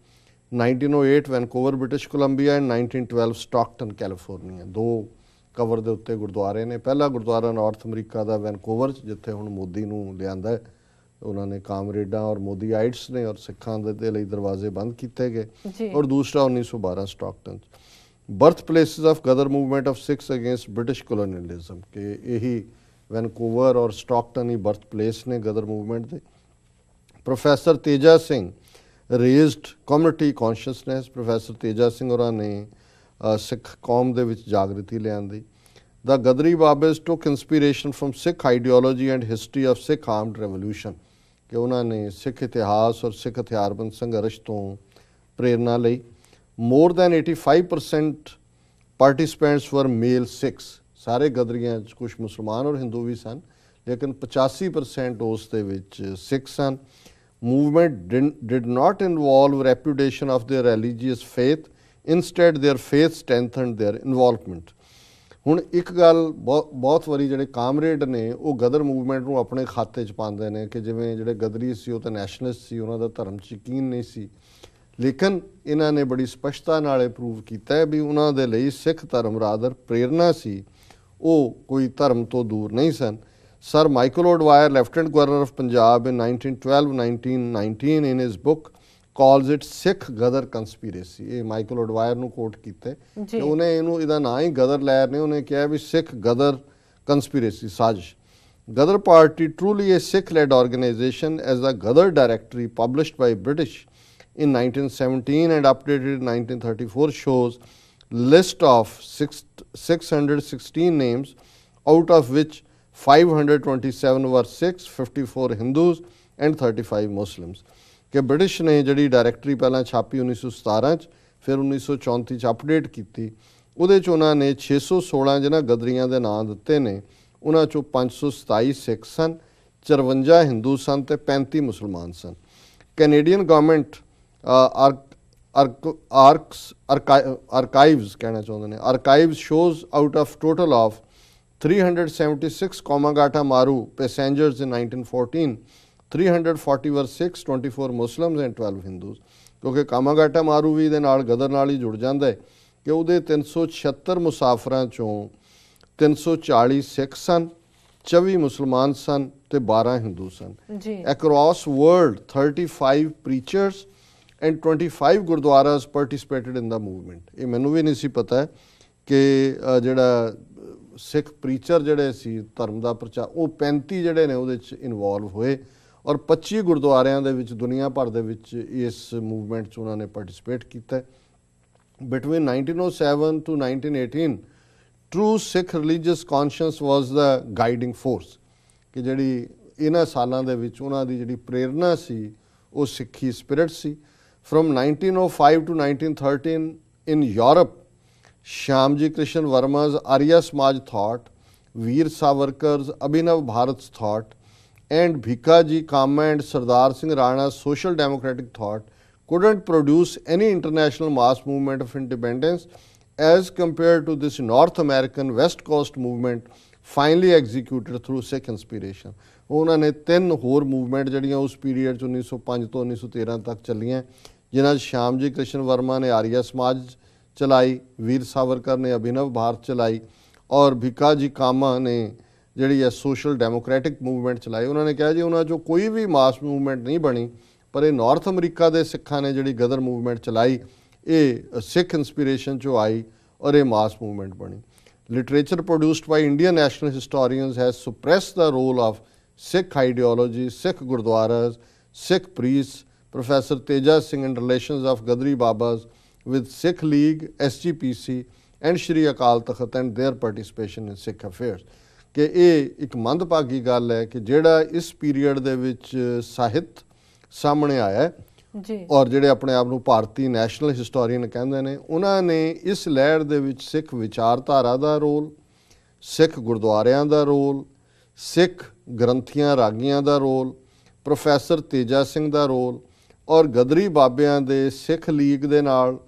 1908 Vancouver British Columbia and 1912 Stockton California. 2 cover ਦੇ ਉੱਤੇ ਗੁਰਦੁਆਰੇ ਨੇ। ਪਹਿਲਾ ਗੁਰਦੁਆਰਾ ਨਾਰਥ ਅਮਰੀਕਾ ਦਾ ਵੈਨਕੂਵਰ ਜਿੱਥੇ ਹੁਣ ਮੋਦੀ ਨੂੰ ਲਿਆਂਦਾ ਹੈ, ਉਹਨਾਂ ਨੇ ਕਾਮਰੇਡਾਂ ਔਰ ਮੋਦੀਆਈਟਸ ਨੇ ਔਰ ਸਿੱਖਾਂ ਦੇ ਲਈ ਦਰਵਾਜ਼ੇ ਬੰਦ ਕੀਤੇ ਗਏ। ਔਰ ਦੂਸਰਾ 1912 Stockton birth places of Ghadar movement of Sikhs against British colonialism, ਕਿ ਇਹੀ ਵੈਨਕੂਵਰ ਔਰ ਸਟਾਕਟਨ ਹੀ ਬਰਥ ਪਲੇਸ ਨੇ ਗਦਰ ਮੂਵਮੈਂਟ ਦੇ। Professor Teja Singh raised community consciousness, professor Teja Singh ਹੋਰਾਂ ਨੇ ਸਿੱਖ ਕੌਮ ਦੇ ਵਿੱਚ ਜਾਗਰਤੀ ਲਿਆਂਦੀ। The Gadri Babas took inspiration from Sikh ideology and history of Sikh armed revolution, ਕਿ ਉਹਨਾਂ ਨੇ ਸਿੱਖ ਇਤਿਹਾਸ ਔਰ ਸਿੱਖ ਹਥਿਆਰਬੰਦ ਸੰਘਰਸ਼ ਤੋਂ ਪ੍ਰੇਰਨਾ ਲਈ। More than 85% participants were male Sikhs, ਸਾਰੇ ਗਦਰੀਆਂ 'ਚ ਕੁਛ ਮੁਸਲਮਾਨ ਔਰ ਹਿੰਦੂ ਵੀ ਸਨ, ਲੇਕਿਨ 85% ਉਸ ਦੇ ਵਿੱਚ ਸਿੱਖ ਸਨ। Movement did not involve repudiation of their religious faith, instead their faith strengthened their involvement। ਹੁਣ ਇੱਕ ਗੱਲ ਬਹੁਤ ਵਾਰੀ ਜਿਹੜੇ ਕਾਮਰੇਡ ਨੇ ਉਹ ਗਦਰ ਮੂਵਮੈਂਟ ਨੂੰ ਆਪਣੇ ਖਾਤੇ 'ਚ ਪਾਉਂਦੇ ਨੇ ਕਿ ਜਿਵੇਂ ਜਿਹੜੇ ਗਦਰੀ ਸੀ ਉਹ ਤਾਂ ਨੈਸ਼ਨਲਿਸਟ ਸੀ, ਉਹਨਾਂ ਦਾ ਧਰਮ 'ਚ ਯਕੀਨ ਨਹੀਂ ਸੀ, ਲੇਕਿਨ ਇਹਨਾਂ ਨੇ ਬੜੀ ਸਪਸ਼ਟਤਾ ਨਾਲ ਇਹ ਪ੍ਰੂਵ ਕੀਤਾ ਹੈ ਵੀ ਉਹਨਾਂ ਦੇ ਲਈ ਸਿੱਖ ਧਰਮ ਰਾਦਰ ਪ੍ਰੇਰਨਾ ਸੀ, ਉਹ ਕੋਈ ਧਰਮ ਤੋਂ ਦੂਰ ਨਹੀਂ ਸਨ। Sir Michael O'Dwyer, lieutenant governor of Punjab in 1912-1919 in his book calls it Sikh Gadar conspiracy। ਇਹ ਮਾਈਕਲ ਓਡਵਾਇਰ ਨੂੰ ਕੋਟ ਕੀਤਾ ਤੇ ਉਹਨੇ ਇਹਦਾ ਨਾਂ ਹੀ ਗਦਰ ਲਹਿਰ ਨੇ ਉਹਨੇ ਕਿਹਾ ਵੀ ਸਿੱਖ ਗਦਰ ਕੰਸਪੀਰੇਸੀ, ਸਾਜ਼ਿਸ਼। Ghadar Party, truly a Sikh-led organization, as the Ghadar Directory published by British in 1917 and updated in 1934 shows list of 616 names, out of which 527 were Sikhs, 54 Hindus and 35 Muslims। कि ब्रिटिश ने जी डायरैक्टरी पहला छापी 1917 च, फिर 1934 च अपडेट की, ਉਹਦੇ 'ਚ ਉਹਨਾਂ ਨੇ 616 ਜਿਹਨਾਂ ਗਦਰੀਆਂ ਦੇ ਨਾਂ ਦਿੱਤੇ ਨੇ, ਉਹਨਾਂ 'ਚੋਂ 527 ਸਿੱਖ ਸਨ, 54 ਹਿੰਦੂ ਸਨ ਤੇ 35 ਮੁਸਲਮਾਨ ਸਨ। ਕੈਨੇਡੀਅਨ ਗਵਰਨਮੈਂਟ ਆਰਕਾਈਵਸ ਕਹਿਣਾ ਚਾਹੁੰਦੇ ਨੇ, archives shows out of total of 376 Komagata Maru passengers in 1914, 340 were Sikhs, 24 Muslims and 12 Hindus। ਕਿਉਂਕਿ ਕਾਮਾਗਾਟਾ ਮਾਰੂ ਵੀ ਦੇ ਨਾਲ ਗਦਰ ਨਾਲ ਹੀ ਜੁੜ ਜਾਂਦਾ ਹੈ ਕਿ ਉਹਦੇ 376 ਮੁਸਾਫਰਾਂ ਚੋਂ 340 ਸਿੱਖ ਸਨ, 24 ਮੁਸਲਮਾਨ ਸਨ ਤੇ 12 ਹਿੰਦੂ ਸਨ। Across world 35 preachers and 25 gurdwaras participated in the movement। ਇਹ ਮੈਨੂੰ ਵੀ ਨਹੀਂ ਸੀ ਪਤਾ ਕਿ ਜਿਹੜਾ ਸਿੱਖ ਪ੍ਰੀਚਰ ਜਿਹੜੇ ਸੀ ਧਰਮ ਦਾ ਪ੍ਰਚਾਰ, ਉਹ 35 ਜਿਹੜੇ ਨੇ ਉਹਦੇ 'ਚ ਇਨਵੋਲਵ ਹੋਏ ਔਰ 25 ਗੁਰਦੁਆਰਿਆਂ ਦੇ ਵਿੱਚ ਦੁਨੀਆ ਭਰ ਦੇ ਵਿੱਚ ਇਸ ਮੂਵਮੈਂਟ 'ਚ ਉਹਨਾਂ ਨੇ ਪਾਰਟਿਸਿਪੇਟ ਕੀਤਾ। Between 1907 to 1918 true Sikh religious conscience was the guiding force। ਕਿ ਜਿਹੜੀ ਇਹਨਾਂ ਸਾਲਾਂ ਦੇ ਵਿੱਚ ਉਹਨਾਂ ਦੀ ਜਿਹੜੀ ਪ੍ਰੇਰਨਾ ਸੀ ਉਹ ਸਿੱਖੀ spirit C. From 1905 to 1913 in Europe, Shyamji Krishan Verma's Arya Samaj thought, Veer Savarkar's Abhinav Bharat's thought, and Bhikaji Kama and Sardar Singh Rana's social democratic thought couldn't produce any international mass movement of independence as compared to this North American West Coast movement finally executed through Sikh inspiration। ਉਹਨਾਂ ਨੇ 3 ਹੋਰ ਮੂਵਮੈਂਟ ਜਿਹੜੀਆਂ ਉਸ ਪੀਰੀਅਡ 'ਚ 1905 ਤੋਂ 1913 ਤੱਕ ਚੱਲੀਆਂ, ਜਿਨ੍ਹਾਂ 'ਚ ਸ਼ਿਆਮਜੀ ਕ੍ਰਿਸ਼ਨ ਵਰਮਾ ਨੇ ਆਰੀਆ ਸਮਾਜ ਚਲਾਈ, ਵੀਰ ਸਾਵਰਕਰ ਨੇ ਅਭਿਨਵ ਭਾਰਤ ਚਲਾਈ ਔਰ ਭਿਕਾਜੀ ਕਾਮਾ ਨੇ ਜਿਹੜੀ ਹੈ ਸੋਸ਼ਲ ਡੈਮੋਕ੍ਰੈਟਿਕ ਮੂਵਮੈਂਟ ਚਲਾਈ। ਉਹਨਾਂ ਨੇ ਕਿਹਾ ਜੀ ਉਹਨਾਂ 'ਚੋਂ ਕੋਈ ਵੀ ਮਾਸ ਮੂਵਮੈਂਟ ਨਹੀਂ ਬਣੀ, ਪਰ ਇਹ ਨਾਰਥ ਅਮਰੀਕਾ ਦੇ ਸਿੱਖਾਂ ਨੇ ਜਿਹੜੀ ਗਦਰ ਮੂਵਮੈਂਟ ਚਲਾਈ, ਇਹ ਸਿੱਖ ਇੰਸਪੀਰੇਸ਼ਨ 'ਚੋਂ ਆਈ ਔਰ ਇਹ ਮਾਸ ਮੂਵਮੈਂਟ ਬਣੀ। Literature produced by Indian national historians has suppressed the role of Sikh ideology, Sikh gurdwaras, Sikh priests, Professor Teja Singh and relations of Gadri Babas with Sikh League, SGPC and Shri Akal Takht and their participation in Sikh affairs। ਕਿ ਇਹ ਇੱਕ ਮੰਦਭਾਗੀ ਗੱਲ ਹੈ ਕਿ ਜਿਹੜਾ ਇਸ ਪੀਰੀਅਡ ਦੇ ਵਿੱਚ ਸਾਹਿਤ ਸਾਹਮਣੇ ਆਇਆ ਹੈ ਜੀ ਔਰ ਜਿਹੜੇ ਆਪਣੇ ਆਪ ਨੂੰ ਭਾਰਤੀ ਨੈਸ਼ਨਲ ਹਿਸਟੋਰੀਅਨ ਕਹਿੰਦੇ ਨੇ, ਉਹਨਾਂ ਨੇ ਇਸ ਲਹਿਰ ਦੇ ਵਿੱਚ ਸਿੱਖ ਵਿਚਾਰਧਾਰਾ ਦਾ ਰੋਲ, ਸਿੱਖ ਗੁਰਦੁਆਰਿਆਂ ਦਾ ਰੋਲ, ਸਿੱਖ ਗ੍ਰੰਥੀਆਂ ਰਾਗੀਆਂ ਦਾ ਰੋਲ, ਪ੍ਰੋਫੈਸਰ ਤੇਜਾ ਸਿੰਘ ਦਾ ਰੋਲ ਔਰ ਗਦਰੀ ਬਾਬਿਆਂ ਦੇ ਸਿੱਖ ਲੀਗ ਦੇ ਨਾਲ,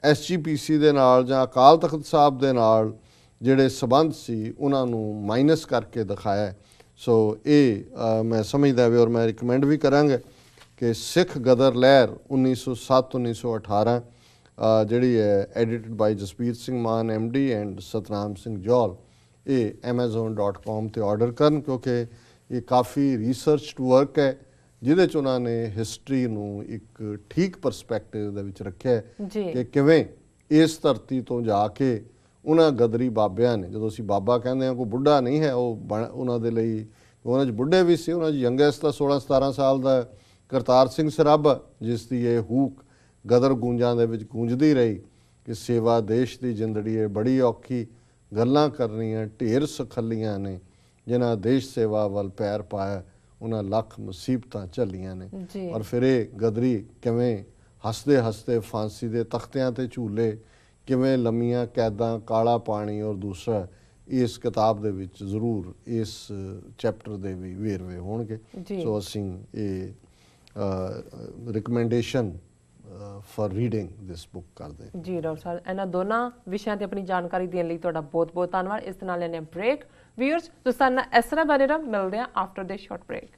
SGPC ਦੇ ਨਾਲ ਜਾਂ ਅਕਾਲ ਤਖਤ ਸਾਹਿਬ ਦੇ ਨਾਲ ਜਿਹੜੇ ਸਬੰਧ ਸੀ ਉਹਨਾਂ ਨੂੰ ਮਾਈਨਸ ਕਰਕੇ ਦਿਖਾਇਆ। ਸੋ ਇਹ ਮੈਂ ਸਮਝਦਾ ਵੀ ਔਰ ਮੈਂ ਰਿਕਮੈਂਡ ਵੀ ਕਰਾਂਗਾ ਕਿ ਸਿੱਖ ਗਦਰ ਲਹਿਰ 1907-1918 ਜਿਹੜੀ ਹੈ ਐਡੀਟਡ ਬਾਈ ਜਸਪੀਰ ਸਿੰਘ ਮਾਨ MD ਐਂਡ ਸਤਨਾਮ ਸਿੰਘ ਜੌਲ, ਇਹ amazon.com ਤੇ ਆਰਡਰ ਕਰਨ ਕਿਉਂਕਿ ਇਹ ਕਾਫੀ ਰਿਸਰਚਡ ਵਰਕ ਹੈ ਜਿਹਦੇ 'ਚ ਉਹਨਾਂ ਨੇ ਹਿਸਟਰੀ ਨੂੰ ਇੱਕ ਠੀਕ ਪਰਸਪੈਕਟਿਵ ਦੇ ਵਿੱਚ ਰੱਖਿਆ ਕਿ ਕਿਵੇਂ ਇਸ ਧਰਤੀ ਤੋਂ ਜਾ ਕੇ ਉਹਨਾਂ ਗਦਰੀ ਬਾਬਿਆਂ ਨੇ, ਜਦੋਂ ਅਸੀਂ ਬਾਬਾ ਕਹਿੰਦੇ ਹਾਂ ਕੋਈ ਬੁੱਢਾ ਨਹੀਂ ਹੈ, ਉਹ ਉਹਨਾਂ ਦੇ ਲਈ ਉਹਨਾਂ 'ਚ ਬੁੱਢੇ ਵੀ ਸੀ, ਉਹਨਾਂ 'ਚ ਯੰਗੈਸਟ ਤਾਂ 16-17 ਸਾਲ ਦਾ ਕਰਤਾਰ ਸਿੰਘ ਸਰਾਭਾ, ਜਿਸ ਦੀ ਇਹ ਹੂਕ ਗਦਰ ਗੂੰਜਾਂ ਦੇ ਵਿੱਚ ਗੂੰਜਦੀ ਰਹੀ ਕਿ ਸੇਵਾ ਦੇਸ਼ ਦੀ ਜ਼ਿੰਦੜੀ ਹੈ ਬੜੀ ਔਖੀ, ਗੱਲਾਂ ਕਰਨੀਆਂ ਢੇਰ ਸਖੱਲੀਆਂ ਨੇ, ਜਿਨ੍ਹਾਂ ਦੇਸ਼ ਸੇਵਾ ਵੱਲ ਪੈਰ ਪਾਇਆ ਉਹਨਾਂ ਲੱਖ ਮੁਸੀਬਤਾਂ ਝੱਲੀਆਂ ਨੇ। ਔਰ ਫਿਰ ਇਹ ਗਦਰੀ ਕਿਵੇਂ ਹੱਸਦੇ ਹੱਸਦੇ ਫਾਂਸੀ ਦੇ ਤਖਤਿਆਂ ਤੇ ਝੂਲੇ, ਕਿਵੇਂ ਲੰਮੀਆਂ ਕੈਦਾਂ, ਕਾਲਾ ਪਾਣੀ ਔਰ ਦੂਸਰਾ, ਇਸ ਕਿਤਾਬ ਦੇ ਵਿੱਚ ਜ਼ਰੂਰ ਇਸ ਚੈਪਟਰ ਦੇ ਵੀ ਵੇਰਵੇ ਹੋਣਗੇ। ਸੋ ਅਸੀਂ ਇਹ recommendation for reading this book ਕਰਦੇ ਜੀ। ਡਾਕਟਰ ਸਾਹਿਬ, ਇਹਨਾਂ ਦੋਨਾਂ ਵਿਸ਼ਿਆਂ ਤੇ ਆਪਣੀ ਜਾਣਕਾਰੀ ਦੇਣ ਲਈ ਤੁਹਾਡਾ ਬਹੁਤ ਬਹੁਤ ਧੰਨਵਾਦ। ਇਸ ਦੇ ਨਾਲ ਲੈਣੇ ਬ੍ਰੇਕ। ਵੀਅਰਸ, ਤੁਸੀਂ ਸਾਨੂੰ ਇਸ ਤਰ੍ਹਾਂ ਬਣੇ ਰਹੋ, ਮਿਲਦੇ ਹਾਂ ਆਫਟਰ ਦਿਸ ਸ਼ਾਰਟ ਬ੍ਰੇਕ।